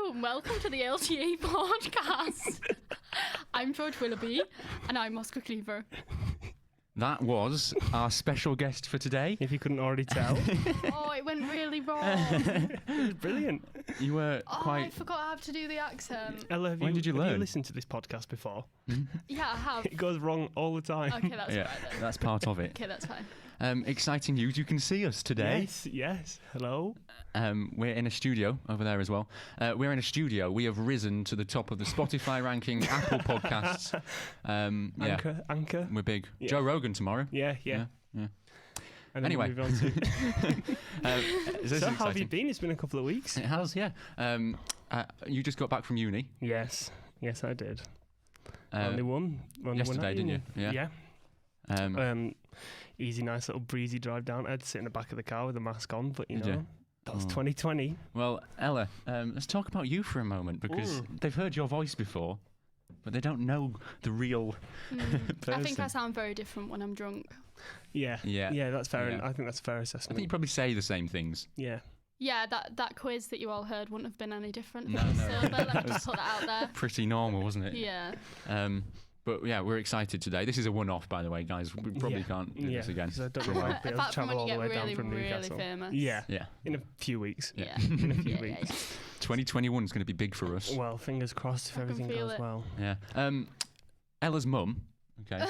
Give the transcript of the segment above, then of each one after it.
Hello and welcome to the LTA podcast. I'm George Willoughby and I'm Oscar Cleaver. That was our special guest for today. If you couldn't already tell. Oh, it went really wrong. It was brilliant. You were I quite... forgot how to do the accent. Ella, When did you have learn? you listened to this podcast before? Yeah, I have. It goes wrong all the time. Okay, that's Yeah, right then. that's part of it. Okay, that's fine. Exciting news, you can see us today. Yes. Hello. We're in a studio over there as well. We're in a studio. We have risen to the top of the Spotify ranking, Apple Podcasts. Anchor. We're big. Yeah. Joe Rogan tomorrow. Yeah. Yeah. And then Anyway. we'll move on to... This So is how have you exciting. been? It's been a couple of weeks. It has, yeah. You just got back from uni. Yes, I did. Uh, Only one yesterday, at didn't you? uni. Yeah. Yeah. Easy, nice little breezy drive down. I had to sit in the back of the car with a mask on, but you Did know, you? that was Oh. 2020. Well, Ella, let's talk about you for a moment because they've heard your voice before, but they don't know the real person. I think I sound very different when I'm drunk. Yeah, that's fair. Yeah. I think that's a fair I assessment. think you probably say the same things. Yeah. Yeah, that quiz that you all heard wouldn't have been any different. No, for no. Silver. Let me just put that out there. Pretty normal, wasn't it? Yeah. But yeah, we're excited today. This is a one-off, by the way, guys. We probably can't do this again. Because I don't for a know if while. I'll be able to Apart from travel when you all the get way down really, from really Newcastle. famous. Yeah, Yeah. in a few weeks. Yeah. In a few Yeah, weeks. yeah. 2021 is going to be big for us. Well, fingers crossed if I can everything feel goes it. well. Yeah. Ella's mum, okay,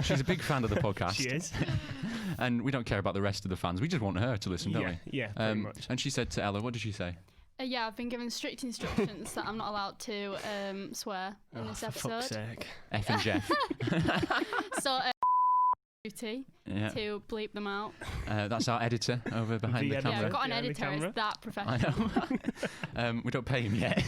she's a big fan of the podcast. She is. And we don't care about the rest of the fans. We just want her to listen, don't we? Yeah, pretty much. And she said to Ella, what did she say? Yeah, I've been given strict instructions that I'm not allowed to swear in this For fuck's episode. sake. F and Jeff. So, duty Yeah. to bleep them out. That's our editor over behind The the editor. Yeah, camera. I've got an Yeah, the editor. camera. It's that I professional. know. We don't pay him yet.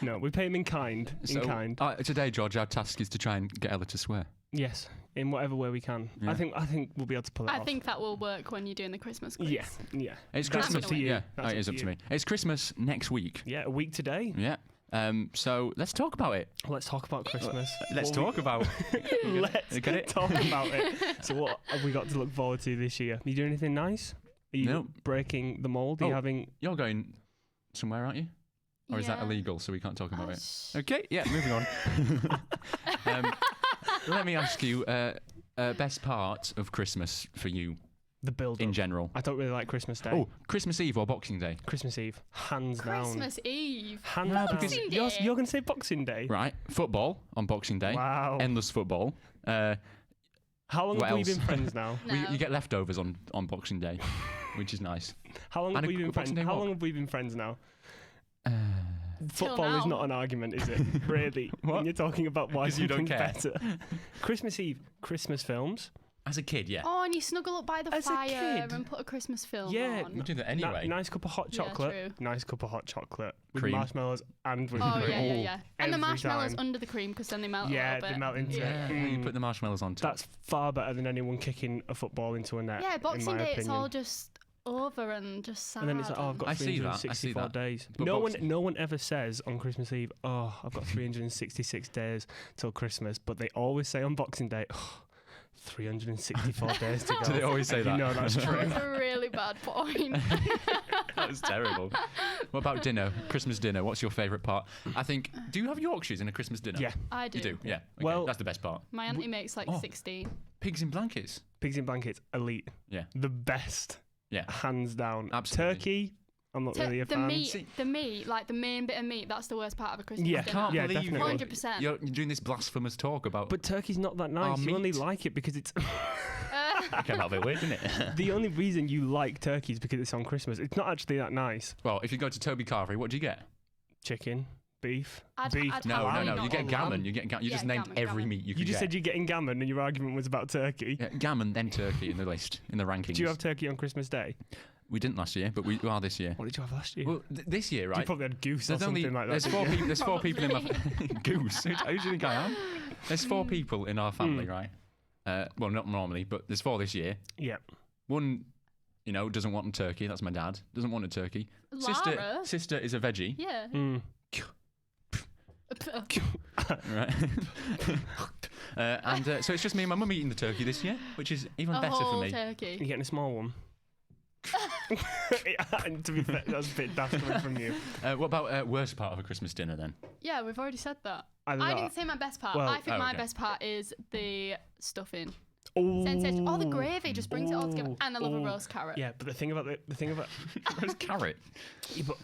No, we pay him in kind. So, today, George, our task is to try and get Ella to swear. Yes, in whatever way we can. Yeah. I think we'll be able to pull it I off. think that will work when you're doing the Christmas quiz. Yeah. It's That's Christmas. up to you. Yeah, That's it is up up to to you. me. It's Christmas next week. Yeah, a week today. Yeah. So let's talk about it. Let's talk about Christmas. Let's talk about Let's Get it? talk about it. So what have we got to look forward to this year? You doing anything nice? Are you No. breaking the mold? Are you Oh. having... You're going somewhere, aren't you? Or is that Yeah. illegal, so we can't talk about Oh, it? sh- Okay, yeah, moving on. Let me ask you, best part of Christmas for you The build in general? I don't really like Christmas Day. Oh, Christmas Eve or Boxing Day? Christmas Eve. Hands down. Christmas Eve. Hands No, down. because Day. You're going to say Boxing Day? Right, football on Boxing Day. Wow. Endless football. How long what have we else? been friends now? No. You get leftovers on Boxing Day, which is nice. How long And have we a been Boxing friends? Day How walk. long have we been friends now? Uh, Football is now. not an argument, is it? Really? What? When you're talking about why 'Cause you don't something's care. better. Christmas Eve, Christmas films. as a kid, yeah. Oh, and you snuggle up by the As a fire kid. and put a Christmas film Yeah. on. We do that anyway. Nice cup of hot Yeah, chocolate. true. Nice cup of hot chocolate with Cream. marshmallows and with Oh, cream. yeah. And the Every marshmallows time. under the cream because then they melt a Yeah, little bit. they melt into Yeah, it. you put the marshmallows on top. That's far better than anyone kicking a football into a net. Yeah, in Boxing my Day, opinion. it's all just over and just sad. And then it's like, oh, I've got I see that, I see 364 that. days. But No Boxing- one ever says on Christmas Eve, oh, I've got 366 days till Christmas. But they always say on Boxing Day, oh, 364 days to go. Do they always say And that? You know that's That true. was a really bad point. That was terrible. What about dinner? Christmas dinner. What's your favourite part? I think. Do you have Yorkshires in a Christmas dinner? Yeah, I do. You do. Yeah. Okay, Well- that's the best part. My auntie makes like Oh. 16. Pigs in blankets. pigs in blankets, elite. Yeah. The best, Yeah. hands down. Absolutely. Turkey, I'm not really a The fan. meat, like the main bit of meat, that's the worst part of a Christmas Yeah, dinner. Can't Yeah, believe definitely. 100%. You're doing this blasphemous talk about. But turkey's not that Our nice. You only meat. like it because it's... It came out a bit weird, didn't it? The only reason you like turkey is because it's on Christmas. It's not actually that nice. Well, if you go to Toby Carvery, what do you get? Chicken, beef, I'd- beef. I'd No, have no, lamb, no. not You get all gammon. lamb. You get gammon. You Yeah, just named gammon, every gammon. meat you You could just get. said you're getting gammon and your argument was about turkey. Yeah, gammon, then turkey in the list, in the rankings. Do you have turkey on Christmas Day? We didn't last year, but we are this year. What did you have last year? Well, this year, You right? probably had goose or There's something like that. there's four people. There's four people in my Probably. goose. Who do you think I am? There's four people in our family, right? Well, not normally, but there's four this year. Yeah. One, doesn't want a turkey. That's my dad. Doesn't want a turkey. Lara? Sister is a veggie. Yeah. Mm. Right. So it's just me and my mum eating the turkey this year, which is even A better for whole me. You turkey. getting a small one? And to be fair, that's a bit daft coming from you. What about worst part of a Christmas dinner then? Yeah, we've already said that. I didn't say my best part. Well- I think my okay. best part is the stuffing. Oh, Sensation. Oh, the gravy just brings it all together. And I love a oh. roast carrot. Yeah, but the thing about Roast carrot. yeah, but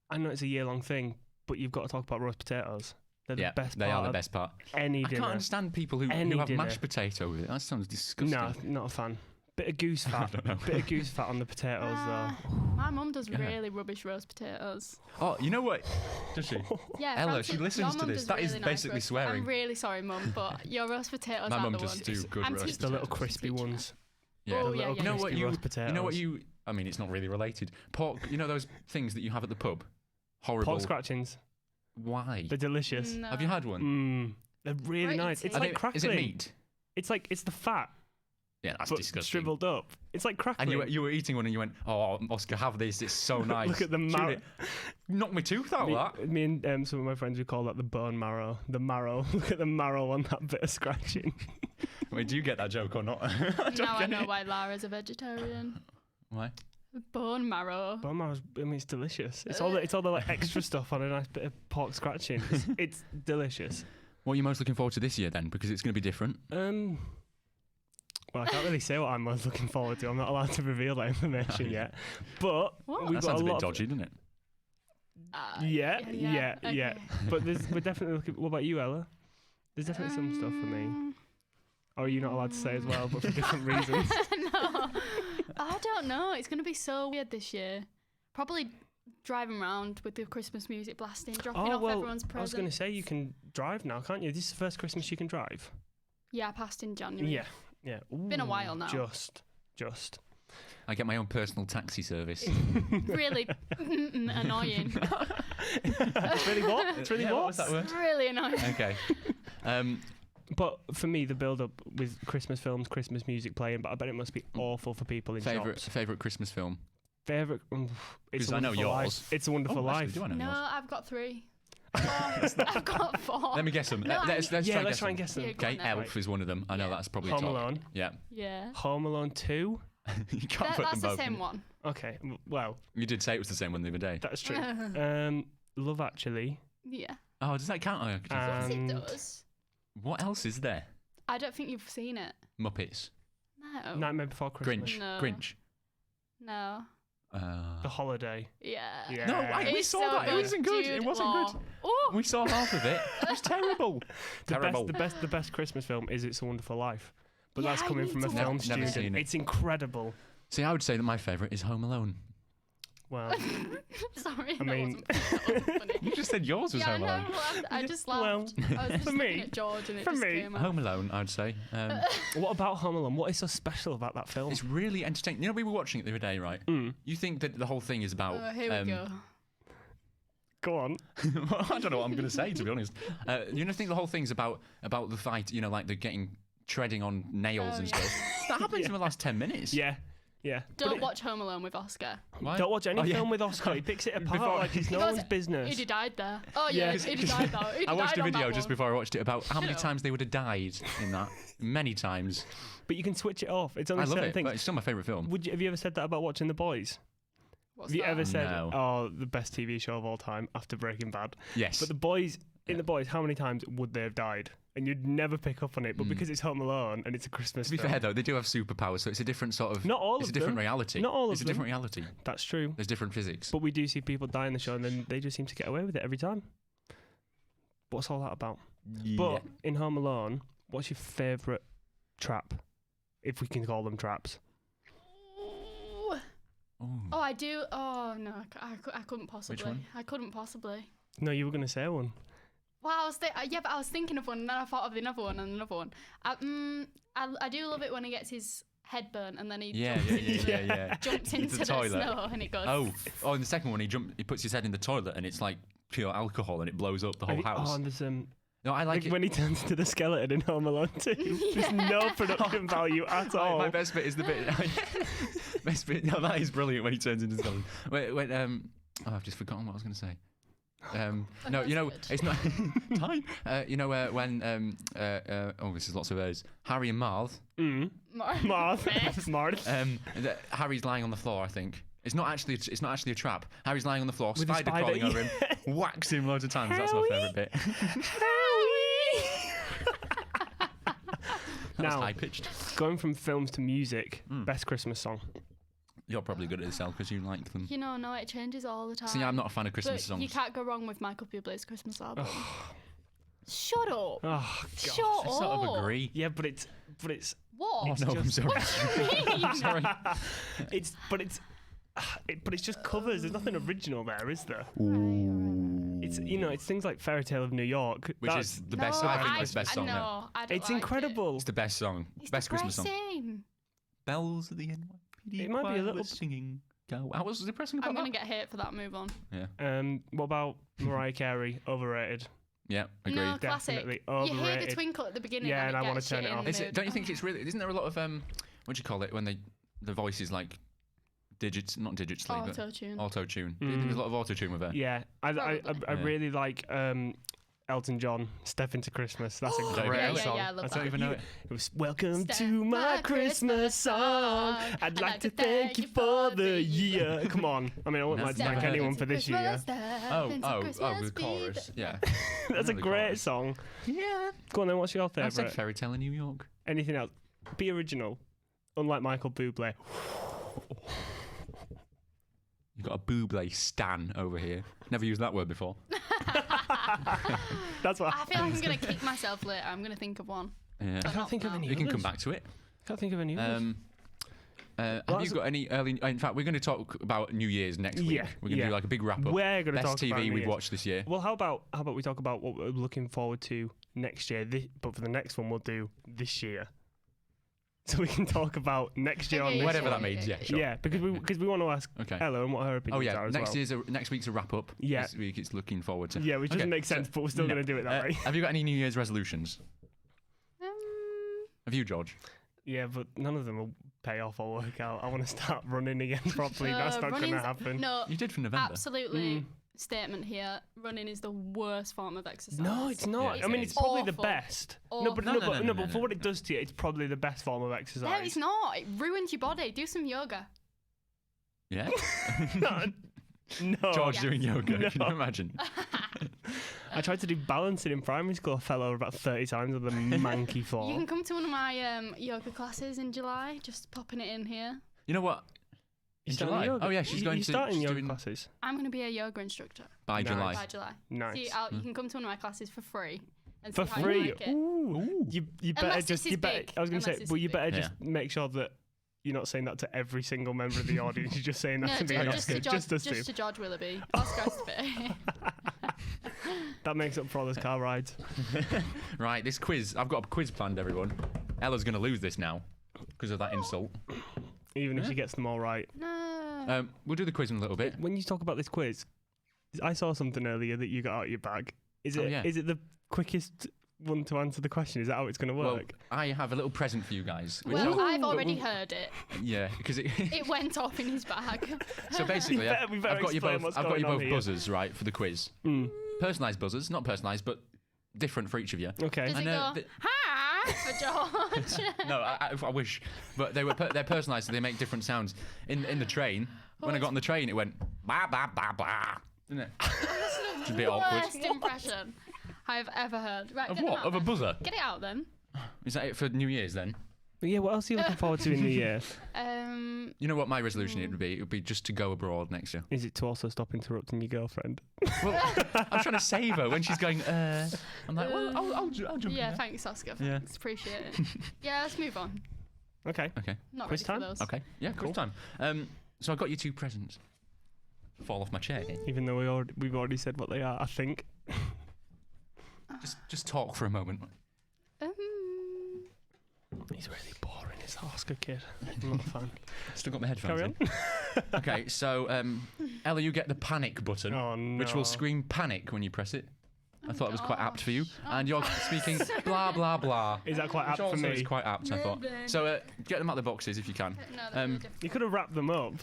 I know it's a year-long thing, but you've got to talk about roast potatoes. They're the best part. They are the of best part. any I dinner. can't understand people who Any have dinner. mashed potato with it. That sounds disgusting. No, not a fan. Bit of goose fat. don't know. Bit of goose fat on the potatoes, My mum does Yeah. really rubbish roast potatoes. Oh, you know what? Does she? Yeah, Ella, Frances, she listens your to mum this. does That is really nice basically roast- swearing. I'm really sorry, mum, but your roast potatoes My are mum the just ones. do good I'm roast though. The little teaching her, crispy teaching her. ones. Yeah. Oh, The yeah, little yeah. You know what crispy you? roast potatoes. You know what you? I mean, it's not really related. Pork. You know those things that you have at the pub? Horrible. Pork scratchings. Why? They're delicious. No. Have you had one? They're really Right, nice. it's It's Are like they- crackling. Is it meat? It's the fat, Yeah, that's but disgusting. shriveled up. It's like And crackling. you were eating one and you went, "Oh, Oscar, have this. It's so nice." Look at the Chew marrow. it. Knock my tooth out. That. Me and some of my friends, we call that the bone marrow. The marrow. Look at the marrow on that bit of scratching. Wait, do you get that joke or not? Now I know why Lara's a vegetarian. Why? Bone marrow. Bone marrow, I mean, it's delicious. It's all the like extra stuff on a nice bit of pork scratching. It's delicious. What are you most looking forward to this year then? Because it's going to be different. Well, I can't really say what I'm most looking forward to. I'm not allowed to reveal that information yet. But What? we've That got sounds a a bit lot. dodgy, doesn't it? Yeah. Okay. But we're definitely looking. What about you, Ella? There's definitely some stuff for me. Or are you not allowed to say as well, but for different reasons? No, I don't know. It's going to be so weird this year. Probably driving around with the Christmas music blasting, dropping Oh off well, everyone's I was presents. going to say you can drive now, can't you? This is the first Christmas you can drive. Yeah, I passed in January. Yeah. Been a Ooh, while now. Just. I get my own personal taxi service. Really annoying. It's really what? It's really Yeah, what? was that word? Really annoying. Okay. But for me, the build-up with Christmas films, Christmas music playing, but I bet it must be awful for people in shops. Favorite Christmas film? Favorite? It's Because a I know Wonderful yours. Life. It's a Wonderful Oh, actually, Life. do I know No, yours? I've got 3. I've got 4. Let me guess them. No, let's Yeah, try let's try and guess guess them. Yeah, go on them. Okay, then. Elf is one of them. I know Yeah. that's probably Home top. Alone. Yeah. Yeah. Home Alone 2. You can't put That's them the both same in. one. Okay, well, You did say it was the same one the other day. that's true. Love Actually. Yeah. Oh, does that count? Oh, okay. Of course And- it does. What else is there? I don't think you've seen it. Muppets. No. Nightmare Before Christmas. Grinch. No. Grinch. No. The Holiday. Yeah. Yeah. No, we It's saw so that. It wasn't good. It Jude wasn't Law. good. Oh, We saw half of it. It was terrible. Terrible. The best Christmas film is It's a Wonderful Life. But Yeah, that's I coming need from a to film watch Never student. seen it. It's incredible. See, I would say that my favourite is Home Alone. Well, sorry. I mean- that wasn't funny. You just said yours was Yeah, I Home know. Alone. I just Well, laughed. I was just for looking me- at George and it for just me, came out. Home Alone, I'd say. what about Home Alone? What is so special about that film? It's really entertaining. You know, we were watching it the other day, right? Mm. You think that the whole thing is about. Oh, here we go. Go on. I don't know what I'm going to say, to be honest. You know, think the whole thing's about the fight. You know, like the getting treading on nails Oh, and yeah. stuff. That happens in the last 10 minutes. Yeah. But Don't watch Home Alone with Oscar. Why? Don't watch any Oh, yeah. film with Oscar. He picks it apart Before- like it's no Because one's business. He'd have died there. Oh yeah, Yeah. he'd have died there. He'd I have watched died a on that video just one. before I watched it about how many Shut up. times they would have died in that. Many times. But you can switch it off. It's only I love certain it, things. but it's still my favourite film. Have you ever said that about watching The Boys? What's Have you that? ever said, No. "Oh, the best TV show of all time" after Breaking Bad? Yes. But The Boys, in Yeah. The Boys, how many times would they have died? And you'd never pick up on it. But Mm. because it's Home Alone and it's a Christmas to be film, fair, though, they do have superpowers, so it's a different sort of. Not all It's of a different them. reality. Not all It's of a different them. reality. that's true. There's different physics. But we do see people die in the show, and then they just seem to get away with it every time. What's all that about? But in Home Alone, what's your favourite trap? If we can call them traps. Ooh. Ooh. Oh, I do. Oh no, I couldn't possibly. one? I couldn't possibly. No, you were going to say one. Well, but I was thinking of one, and then I thought of another one and another one. I do love it when he gets his head burnt and then he Yeah, jumps yeah, into, yeah, yeah. jumps Into into the the toilet. snow and it goes. Oh, in the second one, he puts his head in the toilet and it's like pure alcohol and it blows up the whole house. Oh, and there's No, I like it. when he turns into the skeleton in Home Alone 2. There's no production value at all. My best bit is the bit. Best bit. No, that is brilliant when he turns into skeleton. Wait. Oh, I've just forgotten what I was going to say. No, you know, good. it's not time. You know when oh, this is lots of A's. Harry and Marth. Marth. Harry's lying on the floor. I think it's not actually a trap. Harry's lying on the floor. With a Spider spider, crawling over him, whacks him loads of times. That's my favourite bit. That was Now, high pitched. going from films to music, best Christmas song. You're probably good at this, Elle, because you like them. You know, no, it changes all the time. See, I'm not a fan of Christmas but songs. you can't go wrong with Michael Bublé's Christmas album. Shut up. Oh God. Shut I up. sort of agree. Yeah, but it's Oh What? no, I'm sorry. I'm sorry. it's just covers. There's nothing original there, is there? It's it's things like Fairy Tale of New York, Which is the best. I think it's the best song. No, I don't It's like incredible. It's the best song. It's Best Christmas song. depressing. Bells at the NYPD It might be a choir little- was singing. Go. What was depressing about I'm gonna that? get hate for that. Move on. What about Mariah Carey? Overrated. Yeah, agreed. No, classic. Definitely You hear the overrated. twinkle at the beginning. Yeah, and I want wanna to turn it off. Don't you think it's really? Isn't there a lot of what do you call it when the voice is like digits, not digitally, but auto tune? auto tune? Do you think there's a lot of auto tune with it? Yeah, I Probably. really like Elton John, "Step Into Christmas." That's a Yeah, great yeah, song. yeah, I love I don't that. even know it. It was "Welcome Step to my Christmas song. I'd like to thank you for the year." Come on, I mean, I wouldn't No, like to never thank heard anyone it. for this year. Oh, the chorus. Yeah. That's a the great chorus. song. Yeah. Go on then, what's your I said favourite? Fairy Tale in New York. Anything else? Be original. Unlike Michael Bublé. You've got a Bublé stan over here. Never used that word before. That's what I feel like I'm gonna kick myself later. I'm gonna think of one. Yeah. I can't think of any We can others. come back to it. Can't think of any others. Have you got any early? In fact, we're going to talk about New Year's next week. Yeah, We're going to yeah. do like a big wrap up. We're going to Best talk TV about New we've Year's. watched this year. Well, how about we talk about what we're looking forward to next year? But for the next one, we'll do this year, so we can talk about next year on Okay, this Whatever one. that means. Yeah, sure. Yeah, because we want to ask Okay. Ella and what her Oh opinions yeah. are as Next well. next week's a wrap up. Yeah. This week it's looking forward to. Yeah, which doesn't Okay, make sense, but we're still no. going to do it that way. Have you got any New Year's resolutions? Have you, George? Yeah, but none of them will pay off or work out. I want to start running again properly. That's not going to running's- happen. No, You did from November. absolutely. Statement here: running is the worst form of exercise. No, it's not. Yeah, I mean, it's it's probably the awful. best. No, Awful. but No, no, no, but for what it does to you, it's probably the best form of exercise. No, it's not. It ruins your body. Do some yoga. Yeah. No. George doing yoga. No. Can you imagine? I tried to do balancing in primary school. I fell over about 30 times with a manky You fall. can come to one of my yoga classes in July. Just popping it in here. You know what? You In starting July. yoga? Oh yeah, she's going you to. starting she's yoga doing classes. I'm going to be a yoga instructor by Nice. July. by July. Nice. See, you can come to one of my classes for free. And For see how you free. like it. Ooh. You better Unless just this is big. I was going to say, Unless this but is you big. better Yeah. just make sure that you're not saying that to every single member of the audience. You're just saying that No, to me. just to George, Just us two. just to George Willoughby. Oscar has to be. That makes up for all those car rides. Right, this quiz. I've got a quiz planned, everyone. Ella's going to lose this now because of that insult. Even if she gets them all right. No. We'll do the quiz in a little bit. When you talk about this quiz, I saw something earlier that you got out of your bag. Is it? Is yeah. it the quickest one to answer the question? Is that how it's going to Well, work? I have a little present for you guys. Which Well, I'll- I've already heard it. yeah, because it. It went off in his bag. So basically, We better I've got you explain both. what's I've got going you on both here. buzzers, right, for the quiz. Personalised buzzers, not personalised, but different for each of you. Okay. Does it know go, hi, for George? No, I wish, but they're personalised, so they make different sounds. In the train, when I got on the train, it went blah blah blah blah, didn't it? It's a bit awkward. Worst impression I've ever heard. Right, Of get them what? out Of a then. buzzer? Get it out then. Is that it for New Year's then? But yeah, what else are you looking forward to in the year? You know what my resolution it would be? It would be just to go abroad next year. Is it to also stop interrupting your girlfriend? Well, I'm trying to save her when she's going. I'm like, well, I'll jump in Yeah, there. thanks, Oscar. Yeah. Thanks, appreciate it. Yeah, let's move on. Okay. Okay. Not Quiz ready time? for those. Okay. Yeah, cool time. So I got you two presents. Fall off my chair. Even though we've already said what they are, I think. Just talk for a moment. He's really boring, this Oscar kid. I'm not a fan. Still got my headphones Carry on. in. Okay, so Ella, you get the panic button, Oh, no. which will scream panic when you press it. I thought it was quite apt for you, gosh. and you're speaking blah blah blah. Is that quite Which apt for also me? is quite apt, I thought. So get them out of the boxes if you can. No, they're really different. You could have wrapped them up.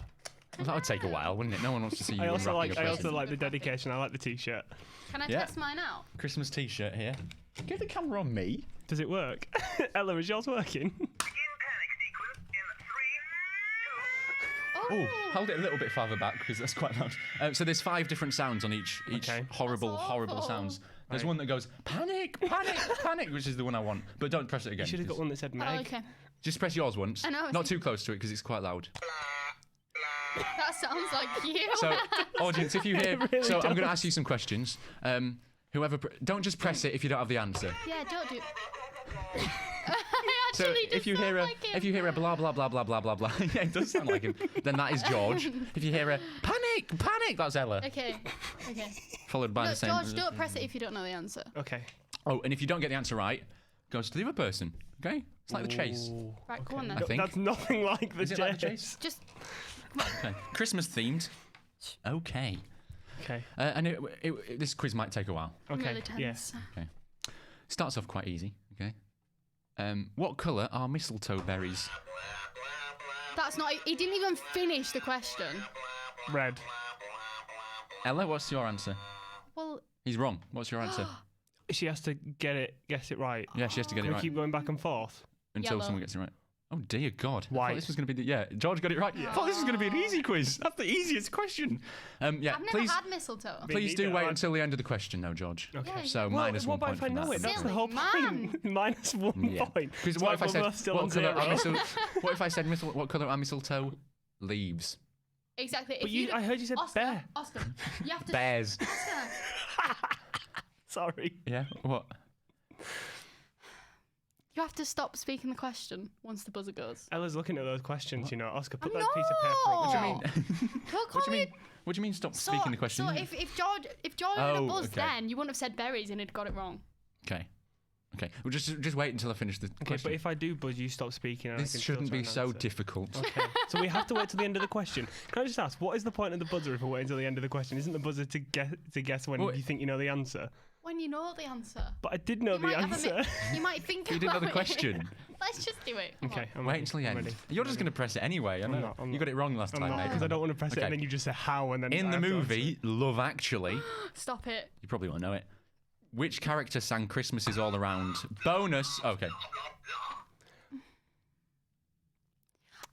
Well, that would take a while, wouldn't it? No one wants to see you I also unwrapping like. a I present. also like the dedication. I like the T-shirt. Can I Yeah. test mine out? Christmas T-shirt here. Get the camera on me. Does it work? Ella, is yours working? Oh, hold it a little bit farther back because that's quite loud. So there's 5 different sounds on each Okay. horrible, That's horrible awful. sounds. There's Right. one that goes panic, panic, panic, which is the one I want. But don't press it again. You should have got 'cause- one that said Meg. Oh, okay. Just press yours once. I know, Not it's- too close to it because it's quite loud. That sounds like you. So, audience, if you hear, It really so I'm going to does. ask you some questions. Whoever, don't just press it if you don't have the answer. Yeah, don't do. So if you hear a blah blah blah blah blah blah blah, yeah, it does sound like him. Then that is George. If you hear a panic, panic, that's Ella. Okay. Followed by the Look, same. George, don't press it if you don't know the answer. Okay. Oh, and if you don't get the answer right, goes to the other person. Okay, it's like the chase. Ooh, Right, go on then. I think. That's nothing like the Is it like the chase? Just Okay. Christmas themed. Okay. Okay. And this quiz might take a while. Okay. really tense. Yes. Starts off quite easy. Okay. What colour are mistletoe berries? That's not. He didn't even finish the question. Red. Ella, what's your answer? Well, He's wrong. What's your answer? She has to guess it right. Yeah, she has to get Can it we right keep going back and forth? until Yellow. someone gets it right. Oh dear God! I White. thought this was going to be George got it right. I thought this was going to be an easy quiz. That's the easiest question. Yeah, I've never please, had mistletoe. please Me do neither. wait until the end of the question, though, George. Okay. Yeah, So Well, minus what 1 about point if I for know that. it? That's the Silly whole man. point. Minus 1 Yeah. point. Because It's what if I like said we're both still what on colour are zero. what if I said what colour are mistletoe leaves? Exactly. But If I heard you said Oscar, bear. Oscar, you have to. Bears. Oscar, Sorry. Yeah. What? you have to stop speaking the question once the buzzer goes. Ella's looking at those questions, you know. Oscar, put I'm that piece of paper up. not. What do you mean? Don't call What do you me- mean? What do you mean? Stop So, speaking the question. So if George had Oh, buzzed okay. then, you wouldn't have said berries and he'd got it wrong. Okay. Okay. Well, just wait until I finish the Okay, question. but if I do buzz, you stop speaking. And I This can still shouldn't try be and so answer. difficult. Okay, so we have to wait till the end of the question. Can I just ask, what is the point of the buzzer if we're waiting till the end of the question? Isn't the buzzer to guess when Well, you think you know the answer? When you know the answer. But I did know You the might have a answer. You might think You didn't know the about it. question. Let's just do it. Come Okay, on. I'm Wait ready. until the I'm end. ready. You're just going to press it anyway. I know. not, I'm You got it wrong last I'm time, not, mate. because I don't want to press it Okay. and then you just say how and then In I the have to answer movie Love Actually, Stop it. you probably won't know it. Which character sang "Christmas Is All Around"? Bonus. Okay.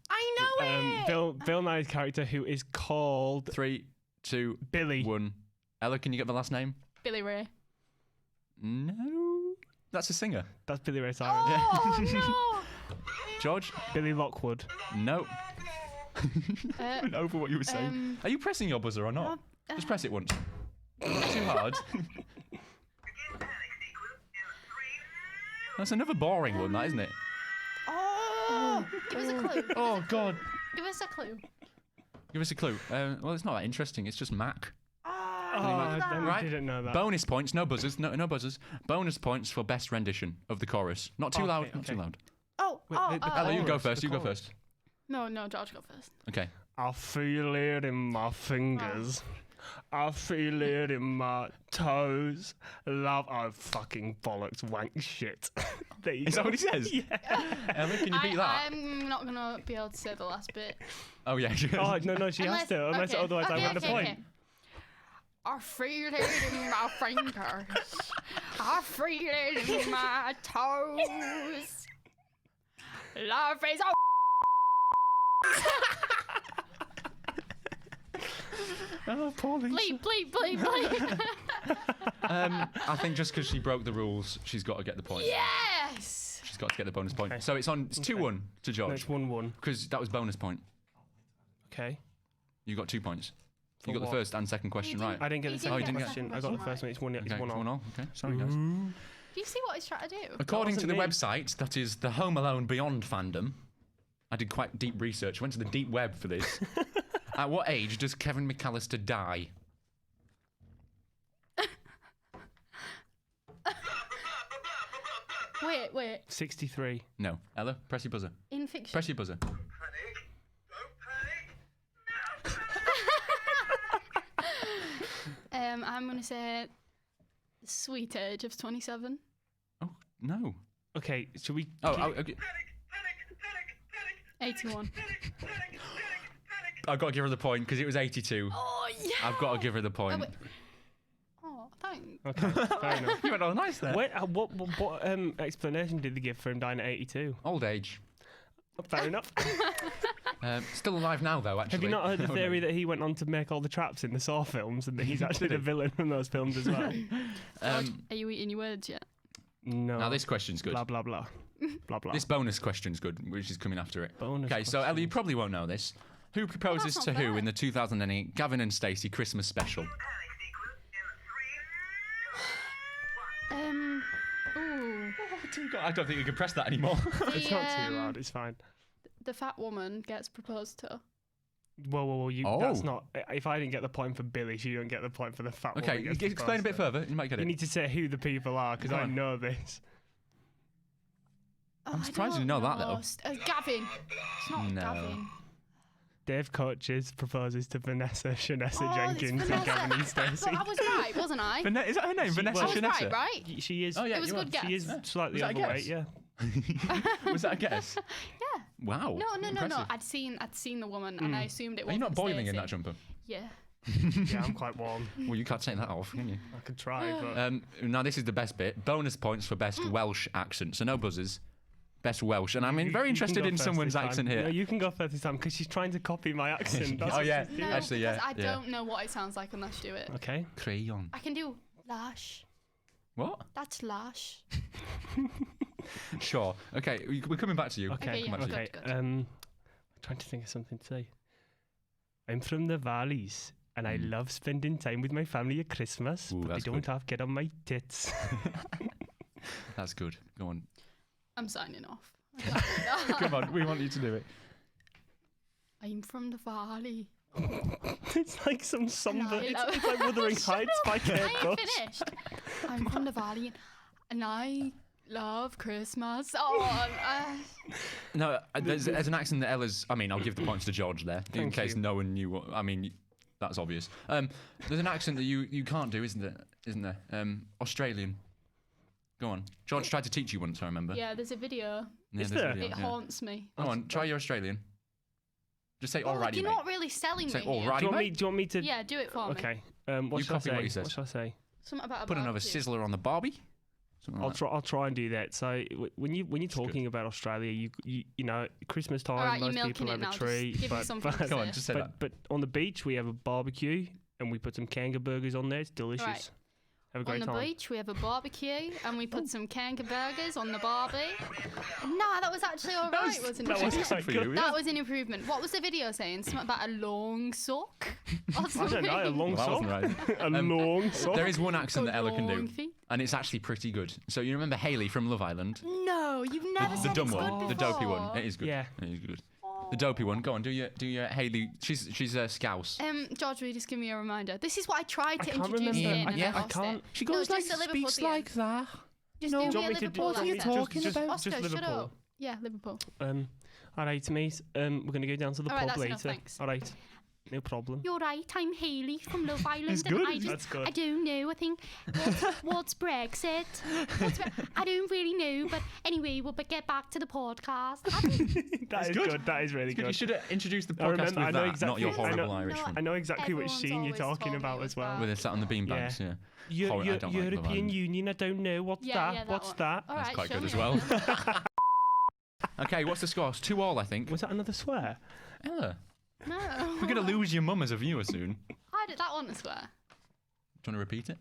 I know it. Bill Nye's character, who is called 3, 2, Billy. 1. Ella, can you get the last name? Billy Ray. No. That's a singer. That's Billy Ray Cyrus. Oh no. George? Billy Lockwood. No. Uh, Went over what you were saying. Are you pressing your buzzer or not? Just press it once. Too hard. That's another boring one, that isn't it? Oh. Give us a clue. Oh God. Give us a clue. Give us a clue. Well, it's not that interesting. It's just Mac. Oh, I Right. didn't know that. Bonus points, no buzzers, no buzzers. Bonus points for best rendition of the chorus. Not too Okay, loud, not okay. too loud. Oh. Wait, the Ella, you go chorus, first. the You go chorus. first. No, George, go first. Okay. I feel it in my fingers. I feel it in my toes. Love, oh fucking bollocks, wank shit. There you Is go. that what he says? Yeah. Ella, can you beat that? I'm not gonna be able to say the last bit. Oh yeah. Oh no, she has to. Unless okay. otherwise I Okay, win the okay, point. okay. I feel it in my fingers. I feel it in my toes. Love is all. Oh, poor Lisa. Bleep. I think just because she broke the rules, she's got to get the point. Yes. She's got to get the bonus point. Okay. So it's 2-1 to No, George it's 1-1. because that was bonus point. Okay. You got 2 points. For You got what? the first and second question You right. I didn't get You the didn't second get the question. second I got the question first one. It's one. Okay, It's one it's all. 1-1. Okay, sorry guys. Do you see what he's trying to do? According to wasn't the me. website, that is the Home Alone Beyond fandom. I did quite deep research. Went to the deep web for this. At what age does Kevin McAllister die? Wait. 63. No. Ella, press your buzzer. In fiction. Press your buzzer. I'm gonna say sweet age of 27. Oh no. Okay, should we? Oh, okay. 81. I've got to give her the point because it was 82. Oh yeah. I've got to give her the point. wait. Oh, thanks. Okay, fair enough. You went all nice there. Wait, what explanation did they give for him dying at 82? Old age. Fair enough. Still alive now, though, actually. Have you not heard the No, theory no. that he went on to make all the traps in the Saw films and that he's actually Did the he? villain from those films as well? Are you eating your words yet? No. Now, this question's good. Blah, blah, blah. Blah, blah. This bonus question's good, which is coming after it. Bonus Okay, so question. Ellie, you probably won't know this. Who proposes that's to not who fair. in the 2008 Gavin and Stacey Christmas special? Ooh. I don't think you can press that anymore. It's not too loud, it's fine. The fat woman gets proposed to. Whoa, you, Oh. that's not... If I didn't get the point for Billy, she don't get the point for the fat woman. Okay, gets explain a bit proposed to. further. You might get You it. need to say who the people are, because Go I on. know this. Oh, I'm I surprised you don't know that, though. Gavin. It's not No. Gavin. Dave Coaches proposes to Vanessa Shanessa Oh, it's Jenkins and Vanessa. Gavin and Stacey. But I was right, wasn't I? Is that her name? Vanessa I was Shanessa? right, right? She is. Oh, yeah, It was you a are. good guess. She is Yeah. slightly Was that a overweight, guess? yeah. Was that a guess? Yeah. Wow. No. Impressive. I'd seen the woman and I assumed it Are was. you not boiling in that jumper? Yeah. Yeah, I'm quite warm. Well, you can't take that off, can you? I could try, but... Now, this is the best bit. Bonus points for best Welsh accent. So no buzzers. Best Welsh. And I'm very You can interested go in first someone's this time. accent here. No, you can go first this time, because she's trying to copy my accent. That's Oh, what yeah. she's No, doing. Actually, yeah, because I yeah. don't know what it sounds like unless you do it. Okay. Crayon. I can do lash. What? That's lash. Sure. Okay, we're coming back to you. Okay, yeah, Come on, good, okay. good. I'm trying to think of something to say. I'm from the valleys, and I love spending time with my family at Christmas, Ooh, but I that's don't good. have get on my tits. That's good. Go on. I'm signing off. I can't do that. Come on, we want you to do it. I'm from the valley. It's like some somber. I It's, love- it's like Wuthering Heights by Kate I ain't Bush. finished. I'm from the valley and I love Christmas. Oh, No, there's an accent that Ella's... I mean, I'll give the points to George there, in Thank case you. no one knew what... I mean, that's obvious. There's an accent that you can't do, isn't there? Australian. Go on. George tried to teach you once, I remember. yeah, there's a video. Yeah, Is there's a there? video, It yeah. haunts me. Go on, try your Australian. Just say Oh, alrighty, you're mate. not really selling Say me here. alrighty, Do you, want me, mate. do you want me to? Yeah, do it for me. Okay. What You shall I copy say? what he says. What shall I say? Something about a Put another barbecue. sizzler on the barbie. Something I'll like try. I'll try and do that. So when you're good. talking about Australia, you know Christmas time, Alright, you're most people milking have it now. a Just tree. give me but, something but, to that. Go on, say. just say that. but on the beach we have a barbecue and we put some kanga burgers on there. It's delicious. Right. Have a On great the time. beach, we have a barbecue and we put some kangaroo burgers on the barbie. Nah, that was actually alright, wasn't that it? was Good quite for good. you, That yeah. was an improvement. What was the video saying? Something about a long sock? Or I something? don't know. A long Well, sock. that wasn't right. A long sock. There is one accent that Ella can do, Long feet. and it's actually pretty good. So you remember Hayley from Love Island? No, you've never The said dumb it's one, good the dopey before. one. It is good. Yeah. It is good. The dopey one. Go on, do your Hayley. She's a scouse. George, will you just give me a reminder? This is what I tried to can't introduce you remember. in, and Yeah, I I lost can't. it. She No, goes just a Liverpool at the end. that. Just No. do Do you me want a me to Liverpool do you want me accent. to talking just, about? just Oscar, shut Liverpool? up. Yeah, Liverpool. All right, mates. We're gonna go down to the All right, pub that's enough, later. thanks. All right, no problem. You're right, I'm Hayley from Love Island. It's and good. I just, That's good. I don't know, I think, what's Brexit? I don't really know, but anyway, we'll get back to the podcast. That is good. good. That is really You good. should have introduced the I podcast remember- with I know that, exactly- not your I horrible know- Irish No, one. I know exactly which Everyone's scene you're always talking told me about it was as well. bad. With it sat on the beanbags, yeah. I don't like Love European Island. Union. I don't know what's Yeah, that. yeah, that What's one. that? All That's right, quite show good me as well. then. Okay, what's the score? It's 2-2, I think. Was that another swear? Ella, No. we're going to lose your mum as a viewer soon. I did that one as well. Do you want to repeat it?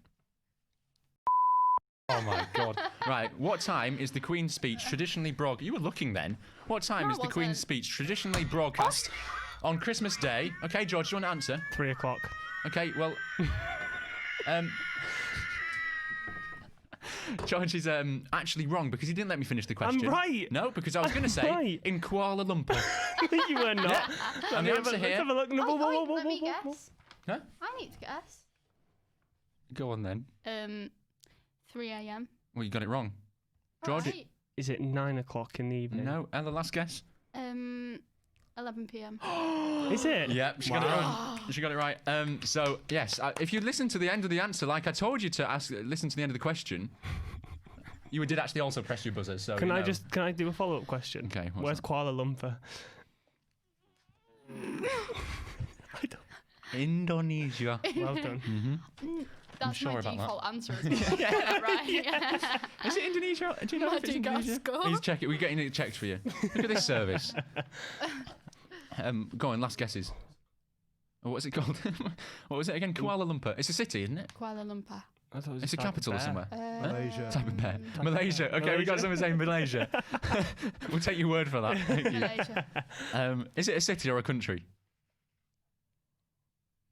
Oh my god. Right, what time is the Queen's speech traditionally broadcast? You were looking then. What time No, is I the Queen's wasn't. speech traditionally broadcast on Christmas Day? Okay, George, do you want to answer? 3 o'clock. Okay, well... George is actually wrong because he didn't let me finish the question. right. No, because I was going to say right. in Kuala Lumpur. You were not. Yeah. And the answer Let's here... have a look. No, whoa, whoa, whoa, let me whoa, whoa. guess. Huh? I need to guess. Go on then. 3 a.m. Well, you got it wrong. George? Right. Is it 9 o'clock in the evening? No, Ella, last guess. 11 p.m. Is it? Yeah, she got it right. She got it right. So yes, if you listen to the end of the answer, like I told you to listen to the end of the question, you did actually also press your buzzer. So Can you I know. can I do a follow-up question? Okay, what's Where's that? Kuala Lumpur? Indonesia. Well done. That's sure my about that. default answer as well. Right. Is it Indonesia? Do you know if it's Indonesia? Madagascar. He's checking. We're getting it checked for you. Look at this service. Go on, last guesses. Oh, what's it called? What was it again? Kuala Lumpur. It's a city, isn't it? Kuala Lumpur. I thought it was It's a type of capital or bear. somewhere. Malaysia. Type of bear. Malaysia. Okay, we got someone saying Malaysia. We'll take your word for that. Thank you. Malaysia. Is it a city or a country?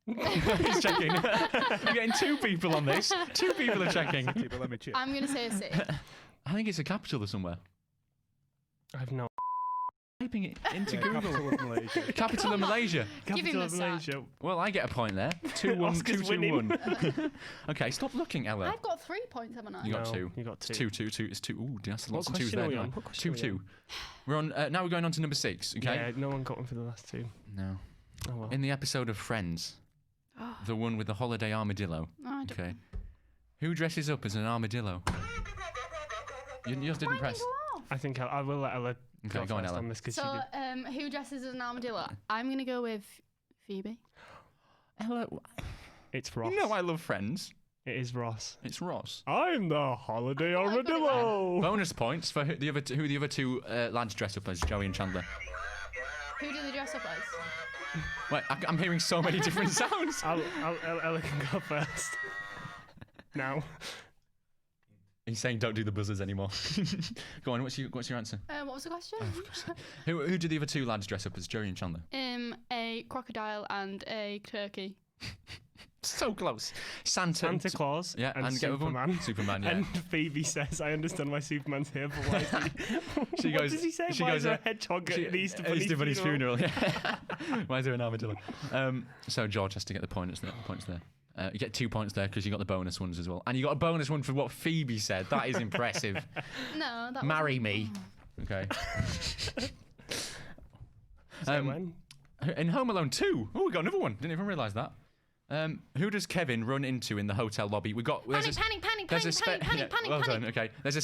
He's checking. We're getting 2 people on this. 2 people are checking. But let me check. I'm going to say a city. I think it's a capital or somewhere. I have no. Typing it into Yeah, Google. capital of Malaysia. Capital of Malaysia. Give him Capital a of sack. Malaysia. Well, I get a point there. 2-1, Oscar's 2-2-1. Okay, stop looking, Ella. I've got 3 points, haven't I? You got No, 2. You got It's 2. 2-2-2. It's 2. Ooh, that's lots What of twos question are there. we don't on? I? What question are we 2-2. on? We're on. Now we're going on to number 6. Okay. Yeah, no one got one for the last 2. No. Oh well. In the episode of Friends, the one with the holiday armadillo. No, I don't Okay. Who dresses up as an armadillo? Yours didn't press. I think I will let Ella Okay, go on, first Ella. on this because she So, did. who dresses as an armadillo? I'm going to go with Phoebe. Ella, It's Ross. you know I love Friends. It is Ross. It's Ross. I'm the holiday I got it armadillo. Bonus points for who the other 2 lads dress up as, Joey and Chandler. Who do they dress up as? Wait, I'm hearing so many different sounds. Ella can go first. Now. He's saying don't do the buzzers anymore. Go on, what's your answer? What was the question? Who do the other 2 lads dress up as, Joey and Chandler? A crocodile and a turkey. So close. Santa Claus Yeah, and get with one. Superman. Superman, yeah. And Phoebe says, I understand why Superman's here, but why is he... She what goes- does he say? she Why goes, is there a hedgehog at the Easter Bunny's funeral. Yeah. Why is there an armadillo? So George has to get the points there. You get 2 points there because you got the bonus ones as well. And you got a bonus one for what Phoebe said. That is impressive. No, that Marry me. Okay. When? In Home Alone 2. Oh, we got another one. Didn't even realise that. Who does Kevin run into in the hotel lobby? We got Panic, panic, panic, there's a panic, panic, yeah, panic, well panic. done. Okay. There's a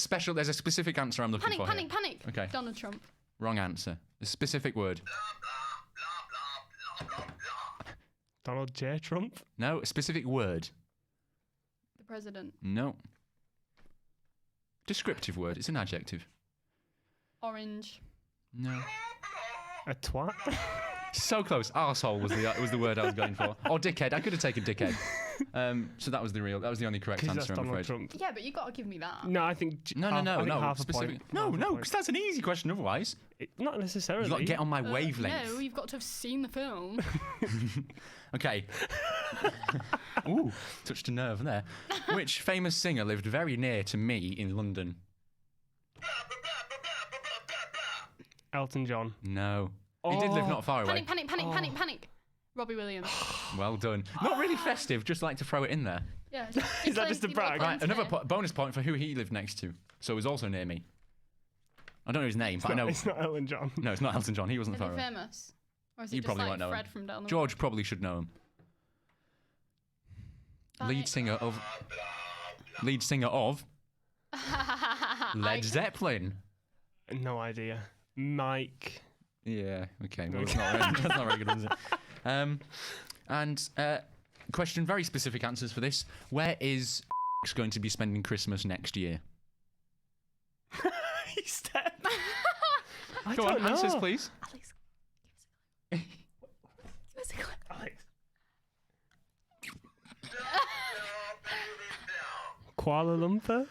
specific answer I'm looking Panic, for. panic, here. panic. Okay. Donald Trump. Wrong answer. A specific word. Donald J. Trump? No, a specific word. The president. No. Descriptive word. It's an adjective. Orange. No. A twat? So close. Arsehole was the word I was going for. Or dickhead. I could have taken dickhead. So that was the only correct Because that's answer, I'm Donald afraid. Trump. Yeah, but you got to give me that. No, I think... No. Half a Specific. point. No, Half a no, point. because that's an easy question otherwise. Not necessarily. You've got to get on my wavelength. No, you've got to have seen the film. Okay. Ooh, touched a nerve there. Which famous singer lived very near to me in London? Elton John. No. He did live Oh. not far away. Panic, panic, panic, panic, panic. Robbie Williams. Well done. Not really festive, just like to throw it in there. Yeah. Is that just a brag? Right, another bonus point for who he lived next to. So it was also near me. I don't know his name, but I know. It's not Elton John. No, it's not Elton John. He wasn't Is far he away. famous? Or is he You just probably like won't know Fred him. from down the George probably should know him. road? Lead singer of Led Zeppelin. No idea. Mike. Yeah. Okay. Well, it's not that's not very good, is it? And question, very specific answers for this. Where is going to be spending Christmas next year? He stepped. I Go don't on, know. answers, please. Alex, give us a clue. Alex. Kuala Lumpur?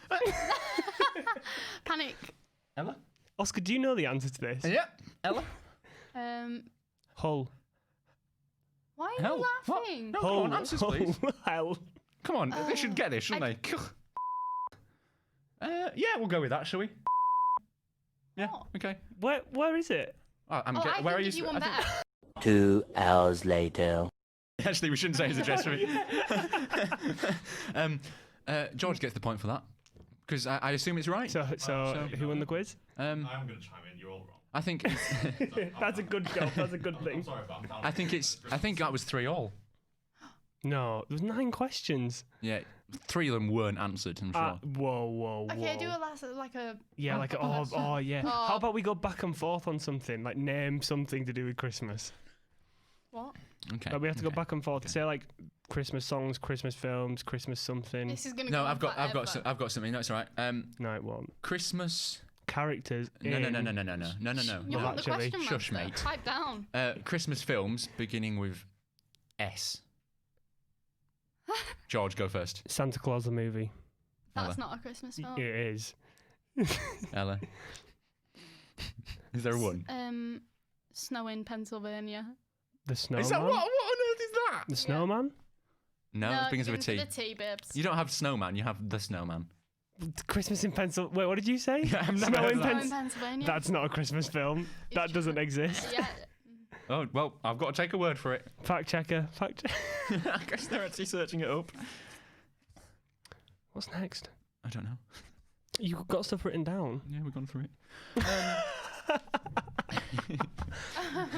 Panic. Ella. Oscar, do you know the answer to this? Yeah. Ella. Hull. Why are Hell. you What? laughing? No, come on, answers, please. Hull. Come on, they should get this, shouldn't they? Yeah, we'll go with that, shall we? Yeah. What? Okay. Where is it? I Where are you? One better. 2 hours later. Actually, we shouldn't say his address. George gets the point for that because I assume it's right. So who won the quiz? Um, I'm going to chime in. You're all wrong. I think That's a good job. That's a good thing. I'm sorry, but I'm down. I think that was 3-3. No, there was 9 questions. Yeah, 3 of them weren't answered. I'm sure. Whoa. Okay, do a last like a. Yeah, like yeah. Oh. How about we go back and forth on something like name something to do with Christmas? What? Okay. Like we have to go okay. back and forth to say like Christmas songs, Christmas films, Christmas something. This is gonna No, go I've got forever. I've got something. No, it's all right. No, it won't. Christmas. Characters. No. in- You're Well, not the actually, question shush, master. mate. Pipe down. Christmas films beginning with S. George, go first. Santa Claus the movie. That's Ella. not a Christmas film. It is. Ella. Is there one? Snow in Pennsylvania. The Snowman. Is that what on earth is that? The Snowman. No, it begins with a T. The T, babes. You don't have snowman. You have the snowman. Christmas in Pennsylvania. Wait, what did you say? Yeah, I've never Snow heard in of that. Snow in Pennsylvania. That's not a Christmas film. That It's doesn't true. exist. Yeah. Oh well, I've got to take a word for it. Fact checker. Fact. I guess they're actually searching it up. What's next? I don't know. You got stuff written down. Yeah, we've gone through it.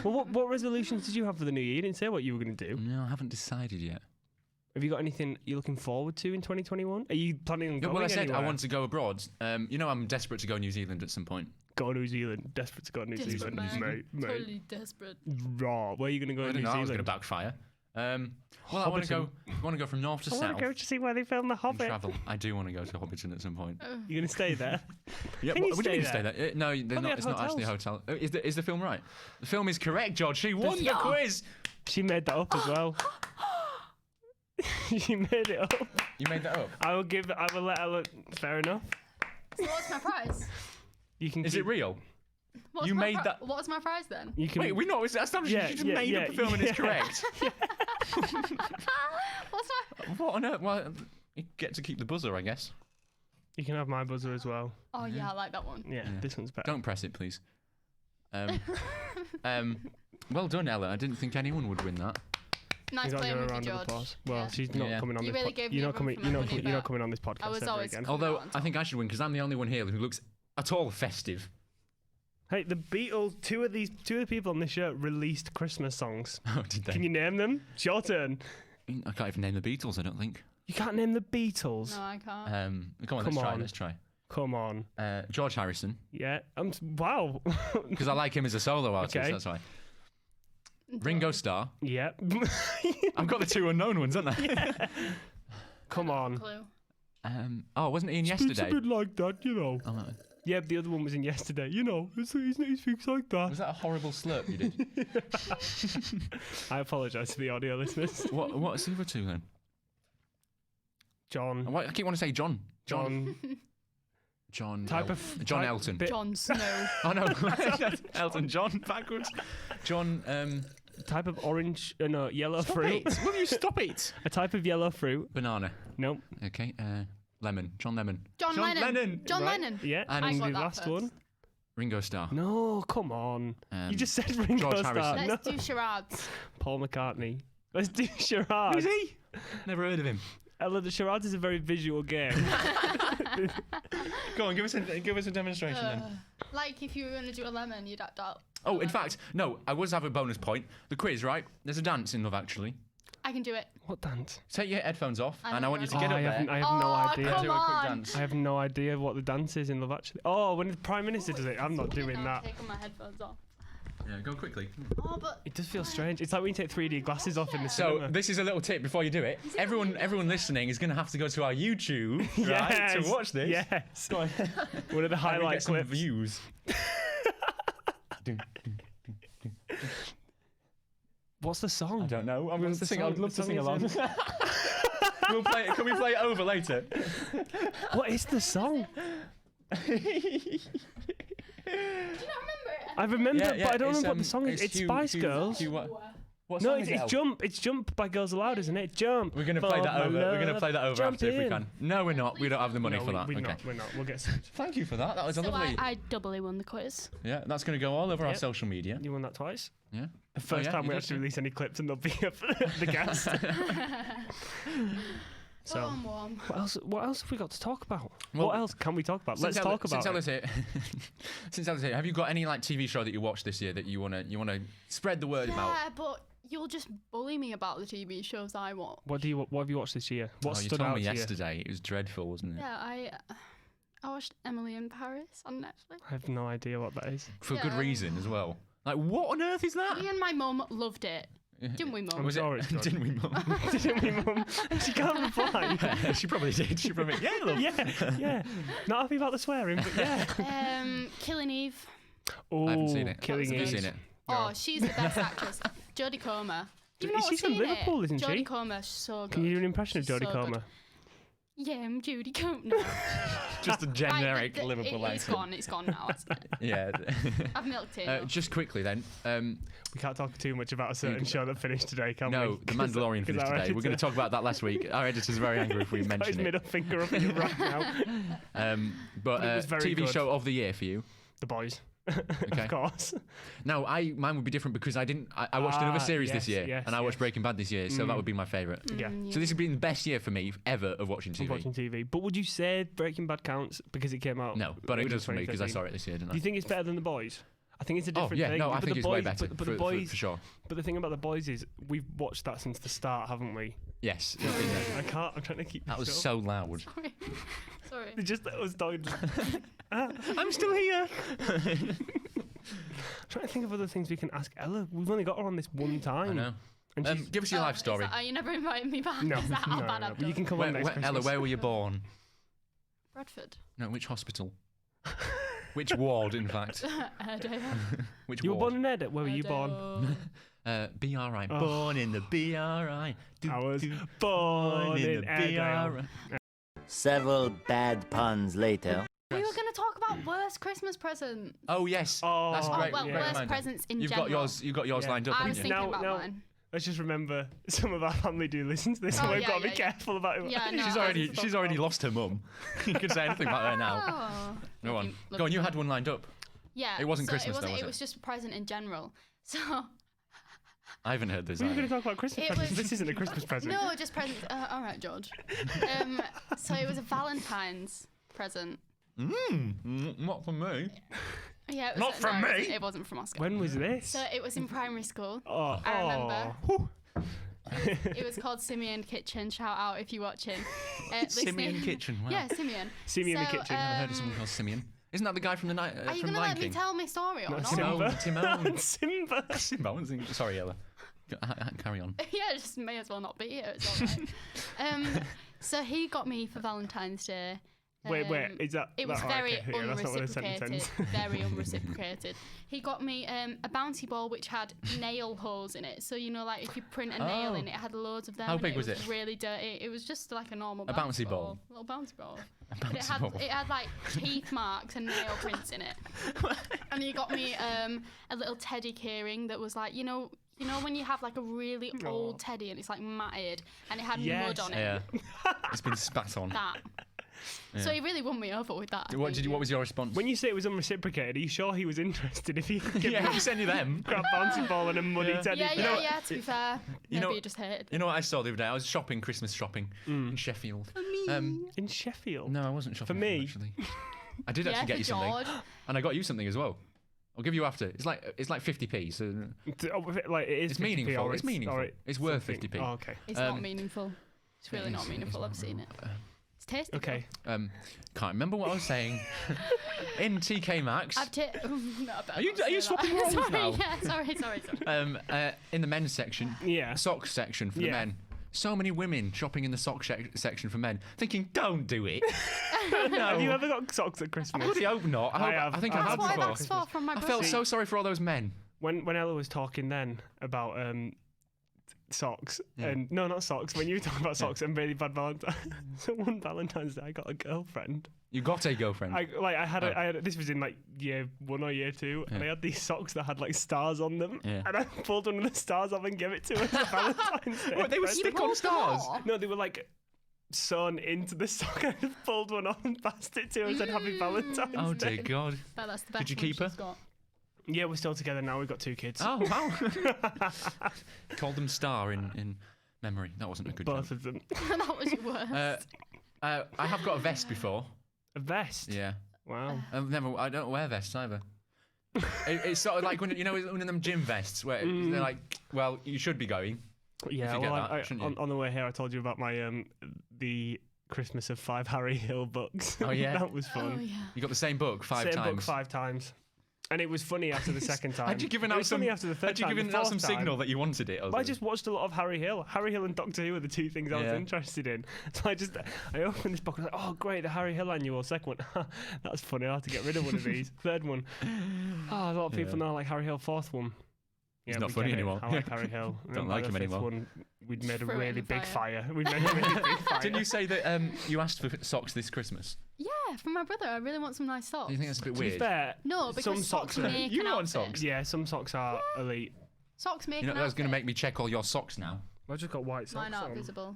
Well, what resolutions did you have for the new year? You didn't say what you were going to do. No, I haven't decided yet. Have you got anything you're looking forward to in 2021? Are you planning on Yeah, going well, I said anywhere? I want to go abroad. You know, I'm desperate to go New Zealand at some point. Go to New Zealand. Desperate to go to New Desperate, Zealand. man. Mate. Totally desperate. Raw. Where are you going to go I in don't New know. I was going Zealand? to backfire. Well, I want to go from north to I south. want to go to see where they filmed The and Hobbit. travel. I do want to go to Hobbiton at some point. You're going to stay there? Yeah, Can you what do you mean stay stay there? No, they're they not, have it's not actually a hotels. hotel. Is the film right? The film is correct, George. She won the Yeah. quiz. She made that up as well. She made it up. You made that up. I will let her look. Fair enough. So what's my prize? You can. Is keep, it real? What's You my made that- What's my prize then? You can. Wait, we know. It's established. Yeah, you just yeah, made yeah, up the film and it's yeah. correct. What's my? What on earth? Well, you get to keep the buzzer, I guess. You can have my buzzer as well. Oh yeah, I like that one. Yeah, Yeah. this one's better. Don't press it, please. Well done, Ella. I didn't think anyone would win that. Nice You gotta playing give her with a round you, of George. applause. Well, Yeah. she's not Yeah. coming on You this. really gave me You're a not coming. run for my money You're not back. coming on this podcast I was ever always again. coming Although on I think top. I should win because I'm the only one here who looks at all festive. Hey, the Beatles. Two of the people on this shirt released Christmas songs. Oh, did they? Can you name them? It's your turn. I can't even name the Beatles. I don't think. You can't name the Beatles. No, I can't. Come on, Come let's try. on. Let's try. Come on. George Harrison, Yeah. Wow. because I like him as a solo artist. Okay. That's why. Ringo Starr. yeah. I've got the two unknown ones, haven't I? Come on. Clue. Oh, wasn't he in It's yesterday? a bit like that, you know. Oh, Yeah, the other one was in yesterday. You know, he speaks like that. was that a horrible slurp you did? I apologise to the audio listeners. What's the other two then? John. I keep wanting to say John. John. John. Type of John type- Elton. bit- Jon Snow. Oh no, Elton John backwards. John. Type of orange, no, yellow Stop fruit. it! Will you stop it? A type of yellow fruit. Banana. Nope. Okay. Lemon. John Lemon. John Lennon. John Right. Lennon. Yeah. And- And I got the that last first. one. Ringo Starr. No, come on. You just said Ringo George Starr. Harrison. No. Let's do charades. Paul McCartney. Let's do charades. Who's he? Never heard of him. Ella, the charades is a very visual game. Go on, give us a demonstration then. Like if you were going to do a lemon, you'd act out. Oh, in fact, no, I was have a bonus point. The quiz, right? There's a dance in Love Actually. I can do it. What dance? Take your headphones off, I and I know want you to what get I up have there. no Oh, idea. come Do a quick on. dance. I have no idea what the dance is in Love Actually. Oh, when the Prime Minister does it, I'm not Okay, doing now I'm that. taking my headphones off. Yeah, go quickly. Oh, but It does feel strange. It's like when you take 3D glasses off in the So cinema. this is a little tip before you do it. Everyone listening is going to have to go to our YouTube right, to watch this. Yes. Go on. One of the And we highlight get some clips. views. What's the song? I don't know. I'm going What's to the sing. song? I'd love The to sing song along. is We'll play it. Can we play it over later? What is the song? do you not remember it? I remember, Yeah, but I don't it's, remember what the song is. it's It's Hugh- Spice Hugh- Girls. Hugh what? What No, song is it, it's Al? Jump. It's Jump by Girls Aloud, isn't it? Jump. We're going to for play that my over. We're going to love. play that over Jump after if we in. can. No, we're not. We don't have the money No, for that. we're Okay. not. We're not. We'll get some. Thank you for that. That was a So lovely. I doubly won the quiz. Yeah, that's going to go all over our Yep. social media. You won that twice. Yeah. The first yeah, time you we did, actually yeah. release any clips and they'll be the guest. So, Warm. what else have we got to talk about? Well, what else can we talk about? Since Let's talk Since about Ella's here, since Ella's here, have you got any like TV show that you watched this year that you wanna spread the word about? Yeah, but you'll just bully me about the TV shows I want. What have you watched this year? What Oh, you stood told out me to you? yesterday. It was dreadful, wasn't it? Yeah, I watched Emily in Paris on Netflix. I have no idea what that is. For good Yeah. reason as well. Like, what on earth is that? Me and my mum loved it. Didn't we, Mum? Was sure it? it's good. Didn't we, Mum? Didn't we, Mum? She can't reply. She probably did. She probably. Yeah, love. Yeah. Not happy about the swearing, but yeah. Killing Eve. Oh, I haven't seen it. Killing Have you Eve. seen it? Oh, she's the best actress. Jodie Comer. You've not She's from seen Liverpool, it. isn't she? Jodie Comer, so good. Can you do an impression of She's Jodie so Comer? good. Yeah, I'm Jodie Comer. No. Just a generic Right, Liverpool It's accent. gone. It's gone now. Hasn't it? Yeah. I've milked it. Just quickly then. We can't talk too much about a certain show that finished today, can we? No, The Mandalorian finished today. We're going to talk about that last week. Our editor's very angry if we Got his mention it. middle finger up in it right now. But It was very TV good. show of the year for you. The Boys. Okay. Of course. No, mine would be different because I watched another series this year, yes, and I watched Breaking Bad this year, so that would be my favourite. Yeah. So this has been the best year for me ever of watching TV. I'm watching TV. But would you say Breaking Bad counts because it came out? No, but it in does for me because I 2013? saw it this year, didn't I? Do you think it's better than The Boys? I think it's a different thing. No, I But think The it's Boys, way better But for, The Boys, for sure. But the thing about The Boys is we've watched that since the start, haven't we? Yes. I can't. I'm trying to keep. That was this up. so loud. Sorry. It just that was talking. I'm still here. I'm trying to think of other things we can ask Ella. We've only got her on this one time. I know. And she's, Give us your life story. Are you never inviting me back? no, Is that how no, bad no, I've but you done? can come on next Christmas. Ella, where were you born? Bradford. No, which hospital? Which ward, in fact? Airedale. Which You were ward? born in Edinburgh. Where were you born? BRI. Oh. Born in the BRI. I was born in Airedale. Several bad puns later. We were going to talk about worst Christmas presents. Oh yes, Oh, that's Oh, great. well, great worst reminder. presents in You've general. got yours Yeah. lined up, I was haven't you? thinking Now- about now- mine. Let's just remember, some of our family do listen to this, so Oh, we've yeah, got to be yeah, yeah. careful about it. Yeah, no, She's already lost her mum. You can say anything about her now. Oh. Go Love on. you- love Go on. you, You had Mum. one lined up. Yeah. It wasn't so Christmas, it though, wasn't, was it it? was just a present in general. So I haven't heard this. We were either. going to talk about Christmas It presents. was- This isn't a Christmas present. no, just presents. All right, George. So it was a Valentine's present. Not for me. Yeah, it was, Not from no, me. It wasn't from Oscar. When was this? So it was in primary school. Oh, I remember. Whew. It was called Simeon Kitchen. Shout out if you're watching. Simeon listening. Kitchen. Wow. Yeah, Simeon. Simeon the So, Kitchen. I've heard of someone called Simeon. Isn't that the guy from the night? Are you from gonna Lion let me King? tell my story or No, not? Simba. Timon. Simba. Simba. I wasn't thinking- Sorry, Ella. Carry on. Yeah, just may as well not be here. It's all right. So he got me for Valentine's Day. Wait, is that... It was that- very okay, yeah, that's not what a sentence unreciprocated. ends. Very unreciprocated. He got me a bouncy ball which had nail holes in it. So you know, like if you print a nail Oh. in it, it had loads of them. How and big was it? it? Really dirty. It was just like a normal bouncy ball? A little bouncy ball. A But bouncy ball. it had like teeth marks and nail prints in it. And he got me a little teddy keyring that was like, you know when you have like a really old teddy and it's like matted and it had Yes. mud on it. Yeah. It's been spat on. That. So he really won me over with that. I What think, What was your response? When you say it was unreciprocated, are you sure he was interested if he could give yeah, you he sent you them. a bouncy ball and a muddy Yeah. teddy? Yeah, to be fair. you know- Maybe you just hated. You know what I saw the other day? I was shopping, Christmas shopping in Sheffield. In Sheffield? No, I wasn't shopping. me? Actually. I did Yeah, actually get for you something, George. and I got you something as well. I'll give you after. It's like 50p. So Like, it is it's 50p meaningful. or It's meaningful. or It's worth something. 50p. Oh, okay. It's not Um, meaningful. It's really not meaningful. I've seen it. It's tasty. Okay. Can't remember what I was saying. In TK Maxx. Are you swapping roles sorry, now? Yeah, sorry. In the men's section, Yeah. sock section for the Yeah. men. So many women shopping in the sock section for men, thinking, "Don't do it." Have you ever got socks at I Christmas? bloody hope not. I have. I think I That's have what I've before. asked for from my I brother. felt so sorry for all those men. When Ella was talking then about socks, Yeah. and no, not socks, when you were talking about socks and really bad Valentine's, so one Valentine's Day I got a girlfriend. You got a girlfriend. I had this was in like year 1 or year 2, and I had these socks that had like stars on them, Yeah. and I pulled one of the stars off and gave it to her as a Valentine's Day. What, they were present. stick on stars? No, they were like sewn into the sock. I just pulled one off and passed it to her and said Happy Valentine's Oh Day. dear God. That's the best Did you one keep her? she's got. Yeah, we're still together now. We've got 2 kids. Oh wow. Called them Star in memory. That wasn't a good Both joke. of them. That was your worst. I have got a vest before. A vest. Yeah. Wow. I don't wear vests either. It's sort of like when one of them gym vests where they're like, well, you should be going. Yeah, you get well, that, shouldn't you? on the way here, I told you about my the Christmas of 5 Harry Hill books. Oh, yeah? That was fun. Oh yeah. You got the same book five Same times. book 5 times. And it was funny after the second time. Had you given It out was funny after the third time. Had you given The out some fourth time, signal that you wanted it? I just watched a lot of Harry Hill. Harry Hill and Doctor Who were the two things I was interested in. So I opened this book and I was like, oh great, the Harry Hill annual. Second one, that's funny. I'll have to get rid of one of these. Third one, a lot of people now like Harry Hill. Fourth one, He's not we funny get it. anymore. I like Harry Hill. And Don't then by like the him fifth anymore. One, we'd made a Throw it in really the big fire. fire. We'd made a really big fire. Didn't you say that you asked for socks this Christmas? Yeah, for my brother. I really want some nice socks. Do you think that's a bit To be weird? fair, No, because some socks socks are. make You an want outfit. socks? Yeah, some socks are elite. Socks make You know, an that was going to outfit. make me check all your socks now. I've just got white socks Mine aren't on. visible.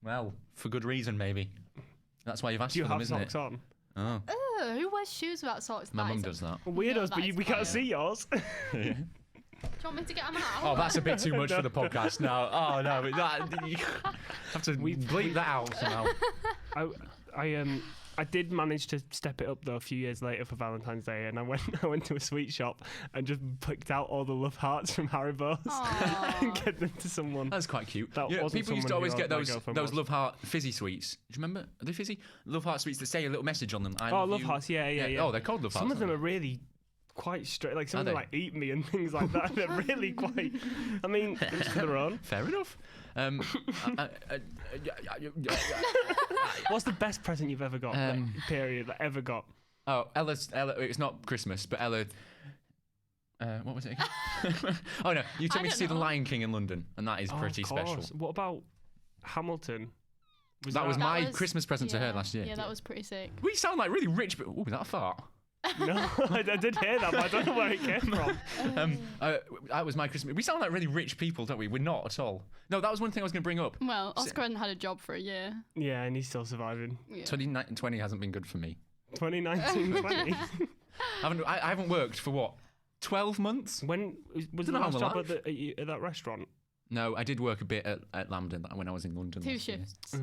Well, for good reason, maybe. That's why you've asked Do you for them, have isn't socks it? on? Oh, Ugh, who wears shoes without socks? my That mum is does that. Weirdos, that but is we can't vile. see yours. Do you want me to get them out? Oh, that's a bit too much for the podcast now. Oh no, you have to bleep that out somehow. I did manage to step it up though a few years later for Valentine's Day, and I went to a sweet shop and just picked out all the love hearts from Haribo's Aw. and get them to someone. That's quite cute. That Yeah, wasn't people used to someone always who get my those girlfriend was. love heart fizzy sweets. Do you remember? Are they fizzy? Love heart sweets that say a little message on them. I Oh, love love you. hearts, yeah. Oh, they're called love hearts. Some of them aren't are really quite straight, like some Are of them they? like eat me and things like that. They're really quite. I mean, each to their own. they? Fair enough. What's the best present you've ever got? Period. Like, ever got? Oh, Ella. It's not Christmas, but Ella. What was it again? Oh no, you took I me to don't see The know. Lion King in London, and that is Oh, pretty of special. course. What about Hamilton? That was my was- Christmas present to her yeah, last year. Yeah, that was pretty sick. We sound like really rich, but was that a fart? No, I did hear that, but I don't know where it came from. That was my Christmas. We sound like really rich people, don't we? We're not at all. No, that was one thing I was going to bring up. Well, Oscar hadn't had a job for a year. Yeah, and he's still surviving. Yeah. 2020 hasn't been good for me. 2019, 20. I haven't worked for what? 12 months? When was the Don't know how last I'm job alive. at that restaurant? No, I did work a bit at Lambden when I was in London. 2 last year. shifts.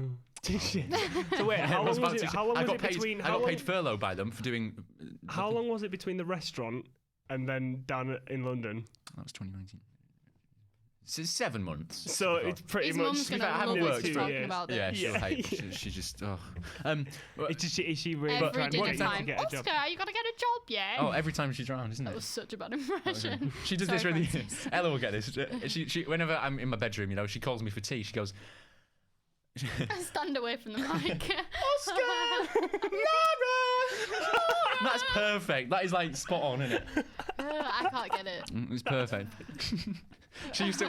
So wait, how long was about it? to- How long I was got it paid, between? I got paid furlough by them for doing. How long was it between the restaurant and then down in London? That was 2019. So 7 months. So it's pretty His much. mum's to be gonna fair, I haven't love worked us for- talking about this. Yeah, she'll Yeah. hate. She just. Oh. It's just, is she really Every trying to dinner get you to time. get a job? Oscar, you gotta get a job, yeah? Oh, every time she's around, isn't That it? was such a bad impression. She does Sorry, this really. Francis. Ella will get this. She whenever I'm in my bedroom, you know, she calls me for tea. She goes, Stand away from the mic. "That's perfect. That is like spot on, isn't it? I can't get it. It's perfect."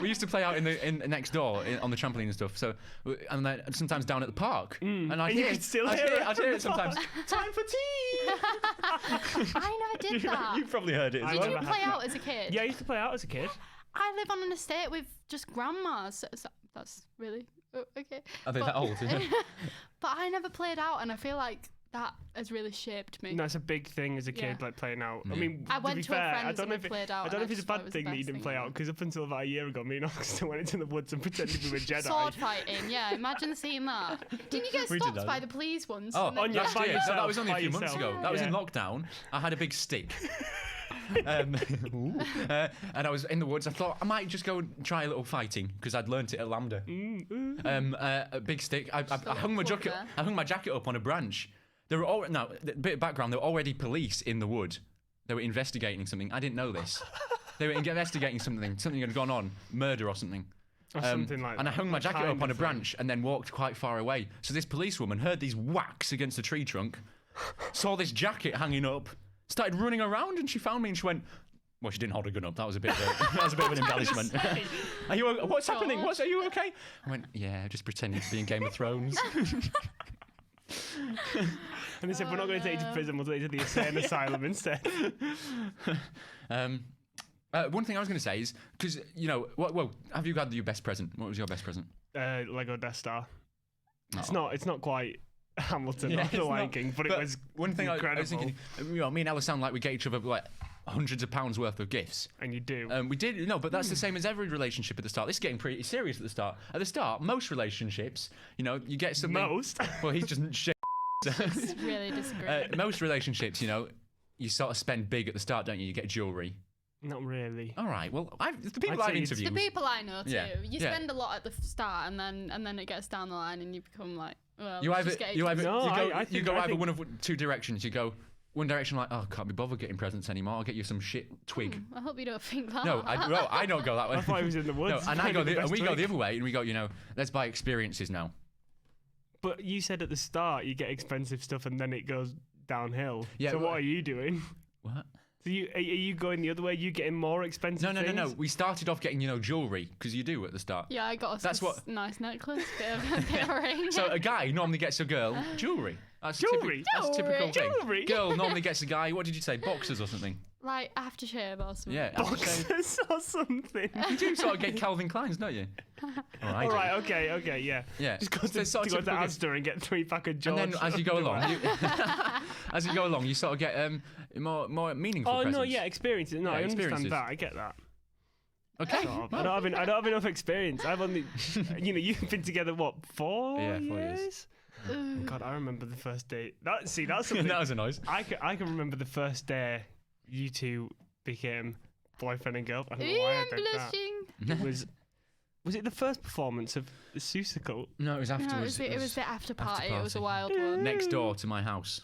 We used to play out in next door on the trampoline and stuff. So and then sometimes down at the park. And And you can still hear it I'd from hear the it sometimes. Time for tea. I never did that. You've probably heard it as I Did well. you never play had out as a kid? Yeah, I used to play out as a kid. I live on an estate with just grandmas. So that's really okay. Are they that old? But I never played out, and I feel like that has really shaped me. And that's a big thing as a kid, Yeah. like playing out. Yeah. I mean, I to went be to a fair, I friend's don't and know we if it, played out, I don't and know if it's a just thought it bad was the thing that you best didn't thing play out ever. because up until about a year ago, me and Oxton went into the woods and pretended we were Jedi. Sword fighting, yeah. Imagine seeing that. Didn't you get We did stopped that. by the police once? Oh, And then- On your- last by year. yourself, No, that was only a by few months yourself. ago. That was in Yeah. lockdown. I had a big stick. And I was in the woods. I thought I might just go and try a little fighting because I'd learnt it at Lambda. A big stick. I hung my club jacket. there. I hung my jacket up on a branch. There were now a bit of background. There were already police in the wood. They were investigating something. I didn't know this. They were investigating something. Something had gone on, murder or something. Or something like And that. I hung my jacket Kind up on a of branch and then walked quite far away. So this policewoman heard these whacks against the tree trunk, saw this jacket hanging up, started running around, and she found me and she went. Well, she didn't hold a gun up. That was a bit of an embellishment. Are you? What's happening? Are you okay? I went, yeah, just pretending to be in Game of Thrones. And they said, we're not going to take you to prison, we'll take you to the insane asylum instead. One thing I was going to say is because you know, well, have you had your best present? What was your best present? Lego Death Star. Oh. It's not quite Hamilton Yeah, or The it's Lion not. King, but it But was one thing incredible. I was thinking. You know, me and Ella sound like we get each other like hundreds of pounds worth of gifts. And you do. We did, no, but that's the same as every relationship at the start. This is getting pretty serious at the start. At the start, most relationships, you know, you get something. Most? Well, he's just shit. really disagree. Most relationships, you know, you sort of spend big at the start, don't you? You get jewellery. Not really. All right. Well, the people I'd I've say it's- interviewed. The people I know too. Yeah, You yeah. spend a lot at the start, and then it gets down the line, and you become like, well, You let's either just get you each either other- No, you go I you think- go I either think- one of two directions. You go, One Direction like, oh, can't be bothered getting presents anymore. I'll get you some shit twig. I hope you don't think that. No, I don't go that way. I thought he was in the woods. No, and we go the other way, and we go, let's buy experiences now. But you said at the start you get expensive stuff and then it goes downhill. Yeah, So well- what are you doing? What? So are you going the other way? You getting more expensive No. things? We started off getting, jewellery, because you do at the start. Yeah, I got That's what- nice necklace, bit of a ring. So a guy normally gets a girl jewelry. That's Jewelry? That's a typical thing. Jewelry? Girl normally gets a guy. What did you say? Boxers or something? Like aftershave or something. Yeah. aftershave. Boxers or something. You do sort of get Calvin Klein's, don't you? All right, okay, yeah. Yeah. Just go So it's to sort of typical thing. Asda and get 3 pack of George. And then as you go along, underwear. you sort of get more meaningful Oh presents. no, yeah, experiences. No, Yeah, I understand experiences. that. I get that. Okay. Sort of. I don't have enough experience. I've only, you've been together what, 4 Yeah, 4 years? years. God, I remember the first date. That's something. That was a noise. I can remember the first day you two became boyfriend and girlfriend. I don't know Ooh, why I I'm did that. blushing. Was it the first performance of the Susical? No, it was No, afterwards. it was the after party. It was a party. wild one. Next door to my house.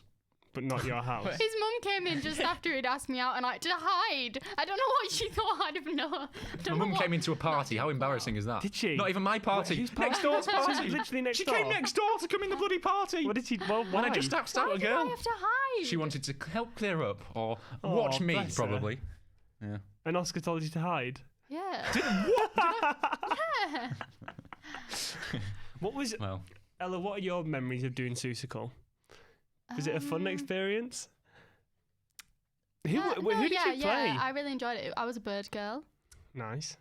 But not your house. His mum came in just after he'd asked me out and to hide. I don't know what she thought I'd have known. My mum came into a party. How embarrassing is that? Did she? Not even my party. Whose Next party? door's So party. it's literally next she door? came next door to come in the bloody party. What did she? Well, why? When I just asked out Why a did I girl. have to hide? She wanted to help clear up or Oh, watch me, bless her. probably. Yeah. And Oscar told you to hide. Yeah. Yeah. What was Well, Ella? What are your memories of doing Susical? Was it a fun experience? Who did you play? Yeah, I really enjoyed it. I was a bird girl. Nice.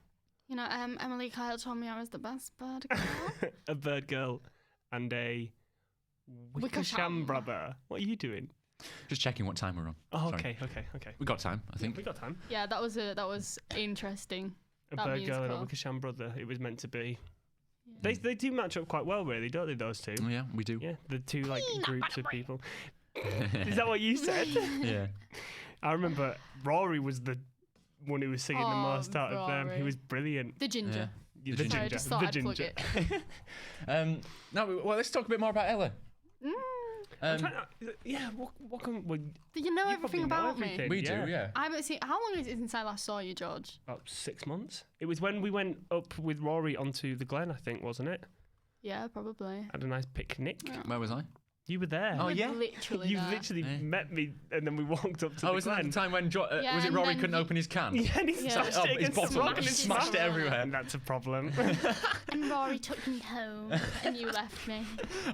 Emily Kyle told me I was the best bird girl. A bird girl and a Wickersham Wickersham. brother. What are you doing? just checking what time we're on. Oh, Sorry. okay. We got time, I think. We got time. Yeah, that was interesting. A That bird girl and a musical. Wickersham brother. It was meant to be. They do match up quite well, really, don't they? Those two. Oh, yeah, we do. Yeah, the two groups of people. Is that what you said? Yeah. I remember Rory was the one who was singing the Oh, most out of them. He Rory. was brilliant. The ginger. The ginger. Sorry, I just thought the I'd plug ginger. it. No, well, let's talk a bit more about Ella. Yeah, what can well, Do you know you everything probably know about me? everything. We do, yeah. I haven't seen. How long is it since I last saw you, George? about 6 months. It was when we went up with Rory onto the Glen, I think, wasn't it? Yeah, probably. Had a nice picnic. Yeah. Where was I? You were there. Oh, yeah. Literally. You there. literally Yeah. met me, and then we walked up to Oh, the wasn't that Glen. the time when Yeah, was it and Rory then couldn't you- open his can? Yeah, and he Yeah. smashed Oh, it his against the bottle rock and just it smashed it everywhere. And that's a problem. And Rory took me home, and you left me.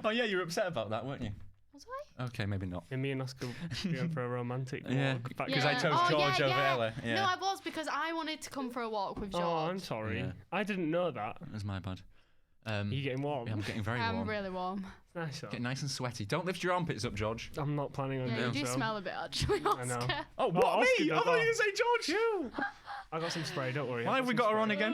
Oh, yeah, you were upset about that, weren't you? Was I? Okay, maybe not. And me and Oscar went for a romantic walk. Yeah, back because to- I chose George over Ella. Yeah. No, I was because I wanted to come for a walk with George. Oh, I'm sorry. Yeah. I didn't know that. That was my bad. Are you getting warm? Yeah, I'm getting very I'm warm. really warm. Nice. though. Getting nice and sweaty. Don't lift your armpits up, George. I'm not planning on Yeah, doing you do so. smell a bit actually, Oscar. I know. Oh, what, Oscar me? does I thought you were that. gonna say George. I got some spray. Don't worry. Why have we got her on again?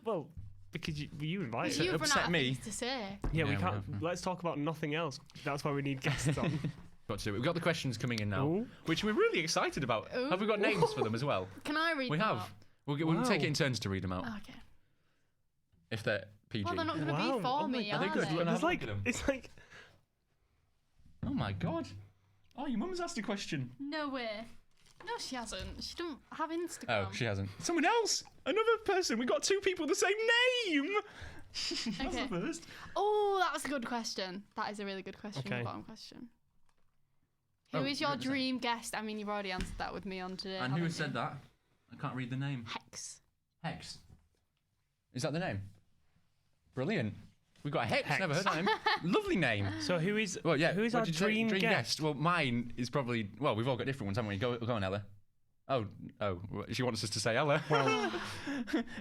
Well, because you invited. You've run upset out of me. things to say. Yeah, we Yeah, we can't. have. Let's talk about nothing else. That's why we need guests on. Got to do it. We've got the questions coming in now, Ooh. which we're really excited about. Ooh. Have we got names for them as well? Can I read We them have. out? We'll take Wow. it in turns to read them out, Okay. if they're PG. Well, they're not going to Wow. be for Oh my me, God. Are they good? they? You're gonna It's have a like look at them. it's like Oh my god. Oh, your mum's asked a question. No way. No, she hasn't. She don't have Instagram. Oh, she hasn't. Someone else. Another person. We got 2 people with the same name. That's Okay. the first. Oh, that was a good question. That is a really good question. Okay. The bottom question. Who Oh, is your who was that? dream guest? I mean, you've already answered that with me on today. And who haven't has said you? that? I can't read the name. Hex. Hex. Is that the name? Brilliant. We've got a Hex. Hex. Never heard that name. Lovely name. so. Who is? Well, yeah. Who is what our did you say? dream guest? Well, mine is probably. Well, we've all got different ones, haven't we? Go on, Ella. Oh. She wants us to say Ella. Well,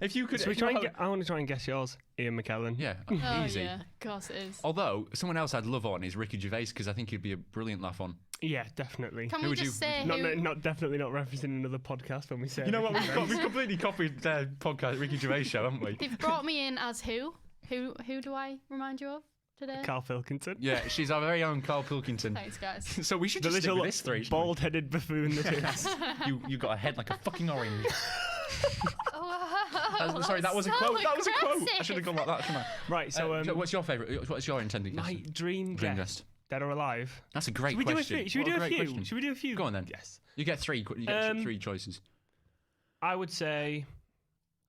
if you could. So we try and I want to try and guess yours. Ian McKellen. Yeah. Oh, Easy. yeah. Of course it is. Although someone else I'd love on is Ricky Gervais because I think he'd be a brilliant laugh on. Yeah, definitely. Can who we would just you- say Not, who... not definitely not referencing another podcast when we say. You know what? Ricky We've completely copied their podcast, Ricky Gervais show, haven't we? They've brought me in as who? Who do I remind you of today? Carl Pilkington. Yeah, she's our very own Carl Pilkington. Thanks, guys. So we should The just stick little with this 3. shouldn't we? bald-headed buffoon that is. You got a head like a fucking orange. Oh, Sorry, that was a so quote. That was a quote. I aggressive. should have gone like that, shouldn't I? Right. So what's your favourite? What's your intended guest? my dream Dream guest. guest. Dead or alive? That's a great Should we question. do a few? Should we What do a great few? question. Should we do a few? Go on then. Yes. You get three. You get three choices. I would say.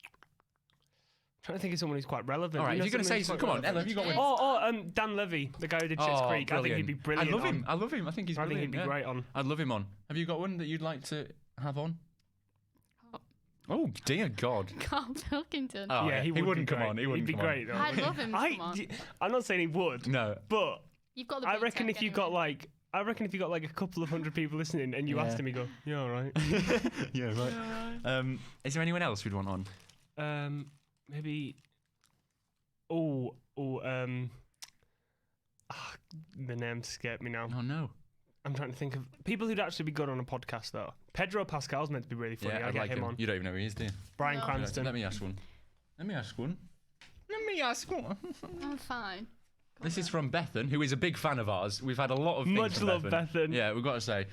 I'm trying to think of someone who's quite relevant. All right, if you're going to say, someone who's come quite on, Ella, have you got one? Dan Levy, the guy who did Schitt's Oh, Creek. I think he'd be brilliant. I love on. him. I love him. I think he's I think brilliant. he'd be great on. I'd love him on. Have you got one that you'd like to have on? Oh dear God! Carl Pilkington. Oh, Yeah, he wouldn't come be on. He great. wouldn't He'd be come on. great though. I'd love him to come on. I'm not saying he would. No. But You've got the I big reckon tech if you got anyway. like. I reckon if you got like a couple of hundred people listening and you Yeah. asked him, he'd go, "Yeah, all right." Yeah, right. Is there anyone else we'd want on? Maybe. The names escape me now. Oh no. I'm trying to think of people who'd actually be good on a podcast though. Pedro Pascal's meant to be really funny. Yeah, I'd get like him on. You don't even know who he is, do you? Brian No. Cranston. Let me ask one. Let me ask one. I'm fine. This is from Bethan, who is a big fan of ours. We've had a lot of things Much from love, Bethan. Yeah, we've got to say.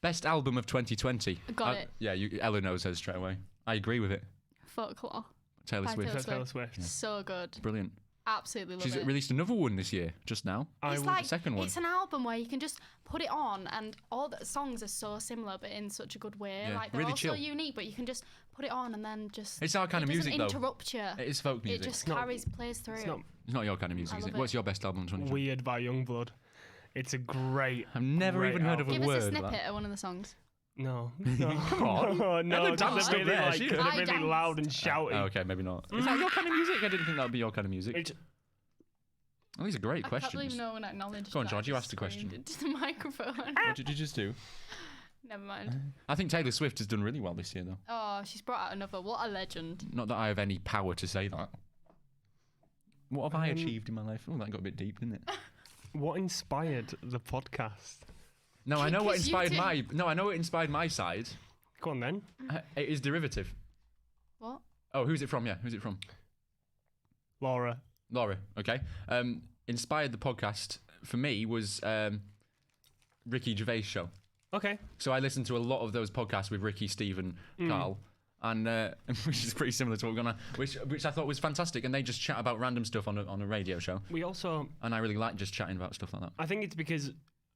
Best album of 2020. Got it. Yeah, Ella knows hers straight away. I agree with it. Folklore. Taylor By Swift. Taylor Taylor Swift. So good. Brilliant. Absolutely love She's it. released another one this year, just now. It's like second one. it's an album where you can just put it on, and all the songs are so similar, but in such a good way. Yeah, Like they're really all so chill. unique, but you can just put it on and then just. It's our kind it of music, doesn't though. interrupt you. It is folk It music. just not- plays through. It's not It's not your kind of music, I is it? love What's it. your best album of 2020? Weird by Youngblood. It's a great. I've never great even heard of album. a Give word us a of snippet that. of one of the songs. No. Come on. no, Ella just danced they're up really, there, like, she- they're I really danced. loud and shouting. Oh, okay, maybe not. Is that your kind of music? I didn't think that would be your kind of music. It's- Oh, these are great I can't believe questions. no one acknowledged. Go on, that. George, I you just asked the question. screamed into the microphone. What did you just do? Never mind. I think Taylor Swift has done really well this year, though. Oh, she's brought out another. What a legend. Not that I have any power to say that. What have I achieved in my life? Oh, that got a bit deep, didn't it? What inspired the podcast? No, I know what Because you inspired did. my. No, I know what inspired my side. Go on then. It is derivative. What? Oh, who's it from? Yeah, who's it from? Laura. Laura. Okay. Inspired the podcast for me was Ricky Gervais show. Okay. So I listened to a lot of those podcasts with Ricky, Stephen, Carl, and which is pretty similar to what we're gonna, which I thought was fantastic. And they just chat about random stuff on a radio show, We also, and I really like just chatting about stuff like that. I think it's because,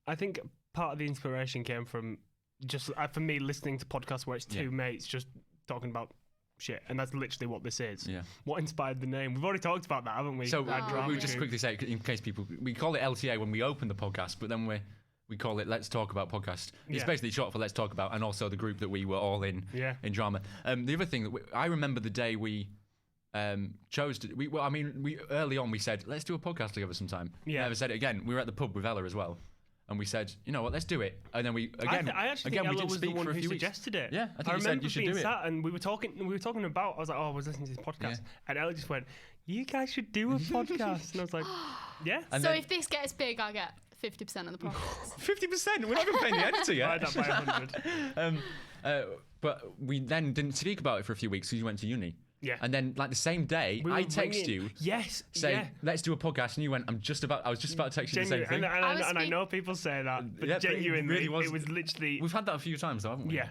I think part of the inspiration came from just, for me, listening to podcasts where it's two Yeah. mates just talking about shit. And that's literally what this is. Yeah. What inspired the name? We've already talked about that, haven't we? So That drama we'll just group. quickly say, in case people, we call it LTA when we open the podcast, but then we call it Let's Talk About Podcast. It's Yeah. basically short for Let's Talk About, and also the group that we were all in drama. The other thing that I remember the day we chose to, we early on we said let's do a podcast together sometime. Yeah. Never said it again. We were at the pub with Ella as well, and we said, you know what, let's do it. And then we again, I actually again think we Ella did was the speak one for a who few weeks. suggested it. Yeah, I think you said remember you should being do it. sat and we were talking about. I was like, oh, I was listening to this podcast, Yeah. and Ella just went, "You guys should do a podcast," and I was like, "Yeah." And So then- if this gets big, I'll get 50% of the profits. 50%. We're not even paying the editor Divide yet. that by 100. But we then didn't speak about it for a few weeks because you went to uni. Yeah. And then, like the same day, We were I text ringing- you, Yes. say, yeah. let's do a podcast, and you went, I was just about to text you the same Genuine, thing. and I know people say that, but Yeah, but it genuinely, really was- it was literally. We've had that a few times, though, haven't we? Yeah.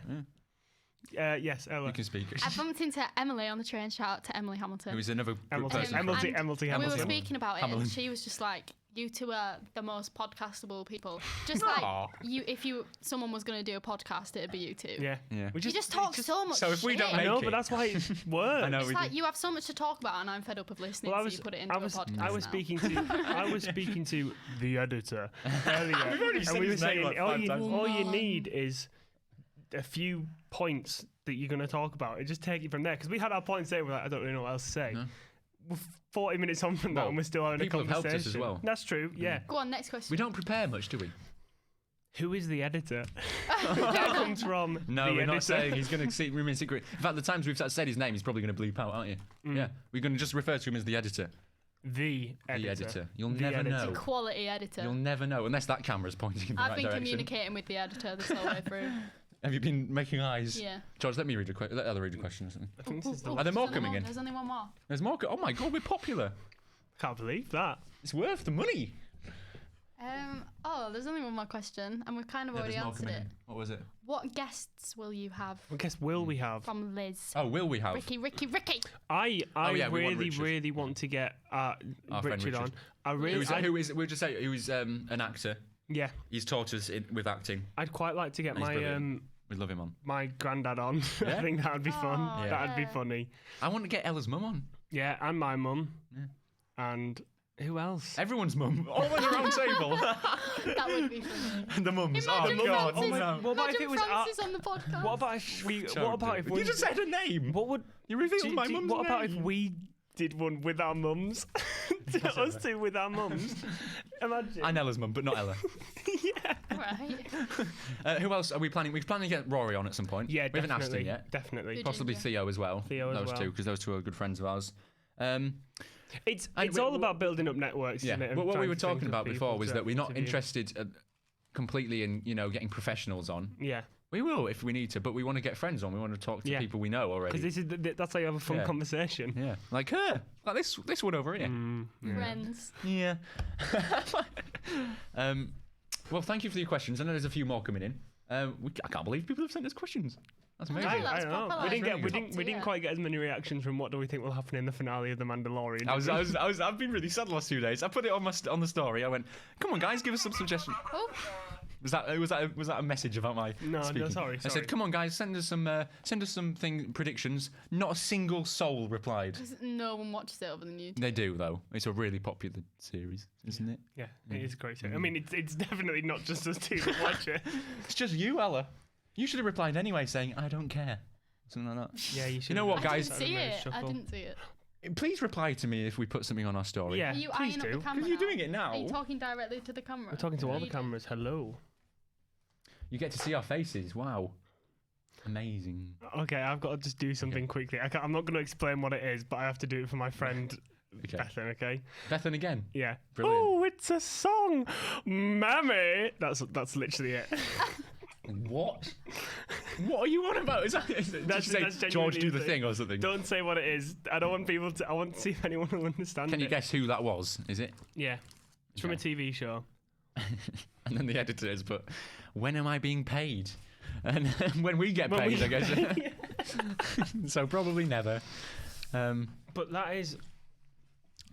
Yes, Ella. You can speak. I bumped into Emily on the train. Shout out to Emily Hamilton. It was another Hamilton. person. Emily And Hamilton. we were Hamilton. speaking about it, Hamilton. and she was just like, "You two are the most podcastable people." Just like Aw. if someone was going to do a podcast, it'd be you two. Yeah. Yeah. We You just talk so much. So if we don't shit. I know, make but it. that's why it works. I know. It's we like do. you have so much to talk about, and I'm fed up of listening. Well, so you put it into I was a podcast. now. speaking to the editor earlier, already and said we were his name saying like all 5 you, times. all you need is a few points that you're going to talk about, and just take it from there. Because we had our points there, we're like, I don't really know what else to say. No. We're 40 minutes on from that, Well, and we're still having a people have conversation. helped us as well. That's true. Yeah. Go on, next question. We don't prepare much, do we? Who is the editor? That comes from No, the we're editor. not saying he's going to remain secret. In fact, the times we've said his name, he's probably going to bleep out, aren't you? Yeah. We're going to just refer to him as the editor. The editor. The editor. You'll The never editor. know. Quality editor. You'll never know unless that camera's pointing in the I've right been direction. communicating with the editor this whole way through. Have you been making eyes? Yeah. George, let Ella read a question or something. I think this is the Are there more There's only coming one- in? There's only one more. There's more. Oh my god, we're popular. Can't believe that. It's worth the money. There's only one more question, and we've kind of already answered it. What was it? What guests will you have? What guess will we have? From Liz. Oh, will we have? Ricky. I yeah, we want really, Richard. really want to get Our friend Richard on. Richard. I really, We'll just say who's an actor. yeah, He's taught us with acting. I'd quite like to get He's my brilliant. We love him on. my granddad on. Yeah? I think that would be fun. Aw, That'd be yeah. funny. I want to get Ella's mum on. Yeah, and my mum. And who else? Everyone's mum. All on the round table. That would be funny. The mums. Imagine Oh, God. Francis, Oh, no. What about if imagine it was Francis on the podcast. What about if we? Don't What about do if it. we? You just said a name. What would You revealed my mum's What about if name. we did one with our mums? Us two with our mums. Imagine. And Ella's mum, but not Ella. Yeah. Right. Who else are we planning? We're planning to get Rory on at some point. Yeah, we haven't asked him definitely. yet. Definitely. Good. Possibly Ginger. Theo as well. Theo as those well. two, because those two are good friends of ours. It's And all about building up networks, Yeah. isn't it? and Well, what we trying were to think talking of about before people was to that we're not interview. interested completely in getting professionals on. Yeah, We will if we need to, but we want to get friends on. We want to talk to Yeah. people we know already. because that's how you have a fun Yeah. conversation. Yeah, like her, like this one over here. Friends. Yeah. Well, thank you for your questions. I know there's a few more coming in. I can't believe people have sent us questions. That's amazing. know, that's I know. proper, We like, didn't get we top didn't we didn't tier. quite get as many reactions from what do we think will happen in the finale of The Mandalorian. I've been really sad the last 2 days. I put it on the story. I went, "Come on, guys, give us some suggestions." Oh, Was that a message about my No, speaking? sorry. I said, "Come on, guys, send us some predictions." Not a single soul replied. 'cause no one watches it other than you. They do though. It's a really popular series, isn't it? Yeah, it is great. I mean, it's definitely not just us two that watch it. It's just you, Ella. You should have replied anyway, saying, "I don't care," something like that. Yeah, you should. You know what, I guys? didn't see it. I didn't see it. Please reply to me if we put something on our story. Yeah, Are you please eyeing up do. the camera? Because you're now? doing it now. Are you talking directly to the camera? We're talking to all Are the you cameras. Hello. You get to see our faces. Wow. Amazing. Okay, I've got to just do something quickly. I'm not going to explain what it is, but I have to do it for my friend Okay. Bethan. Okay. Bethan again. Yeah. Brilliant. Oh, it's a song, Mammy. That's literally it. What? What are you on about? Did you say that's George genuinely do the the- thing or something? Don't say what it is. I don't want people to. I want to see if anyone will understand Can you it. guess who that was? Is it? Yeah. It's from a Okay. TV show. And then the editors put, "When am I being paid?" And when we get When paid, we- I guess. So probably never. But that is.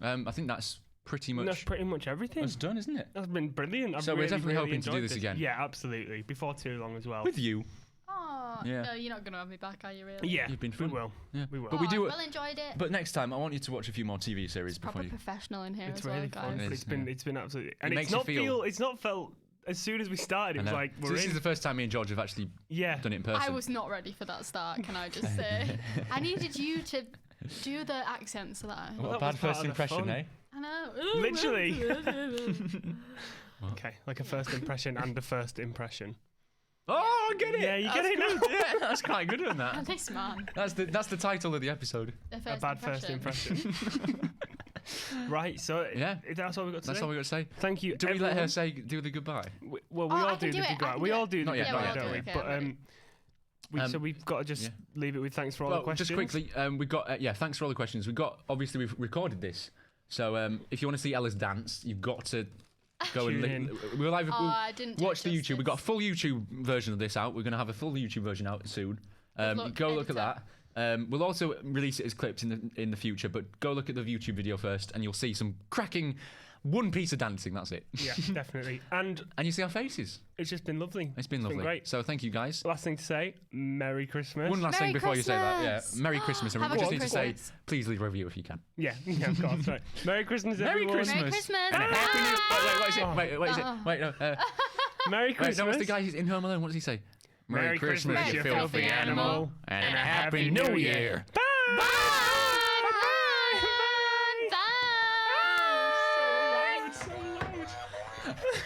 I think that's pretty much That's pretty much everything. that's done, isn't it? That's been brilliant. I've So we're really, definitely really hoping to do enjoyed this again. Yeah, absolutely. Before too long as well. With you. Oh, Yeah. no, you're not going to have me back, are you really? Yeah, You've been we fun. will. Yeah. We will. But we do. I well enjoyed it. But next time, I want you to watch a few more TV series before Proper you. professional in here It's as well, really guys. fun. It But is, it's been absolutely. And makes it's you not feel- It's not felt. As soon as we started, it I was know. like So we're this in. is the first time me and George have actually Yeah. done it in person. I was not ready for that start, can I just say? I needed you to do the accent so that I... What a that bad was part first of the impression, fun. eh? I know. Literally. Okay, like a first impression and a first impression. Oh, I get it. Yeah, you get it now. Yeah, that's quite good on that. This man. That's the title of the episode. The A bad first impression. Right, so Yeah. that's all we got to That's say. all we got to say. Thank you. Do we let her everyone. do the goodbye? Well, we Oh, I all can do do the it, I goodbye. can We do all it. do the Not yet, goodbye, not yet. don't we? Okay, But I'm ready. so we've got to just leave it with thanks for all the questions. Just quickly, we've got thanks for all the questions. Obviously we've recorded this, so if you want to see Ella's dance, you've got to go Tune and in. we'll either I didn't do watch it the YouTube. We've got a justice. full YouTube version of this out. We're going to have a full YouTube version out soon. luck, Go look at editor. that. We'll also release it as clips in the future, but go look at the YouTube video first, and you'll see some cracking one piece of dancing. That's it. Yeah, definitely. And And you see our faces. it's just been lovely. It's been lovely. great. So thank you guys. Last thing to say, Merry Christmas. One last Merry thing before you say that. Yeah, Christmas. Merry Christmas. And Have we a just good need to say, Christmas. please leave a review if you can. Yeah, of course. Right. Merry Christmas, Merry everyone. Christmas. Merry Christmas. And a happy new. Wait, what is it? Oh. Wait, is it? Wait, no. Merry Wait, Christmas. no, what's the guy who's in Home Alone? What does he say? Merry Christmas, you filthy animal. And a happy new year. Bye. Bye.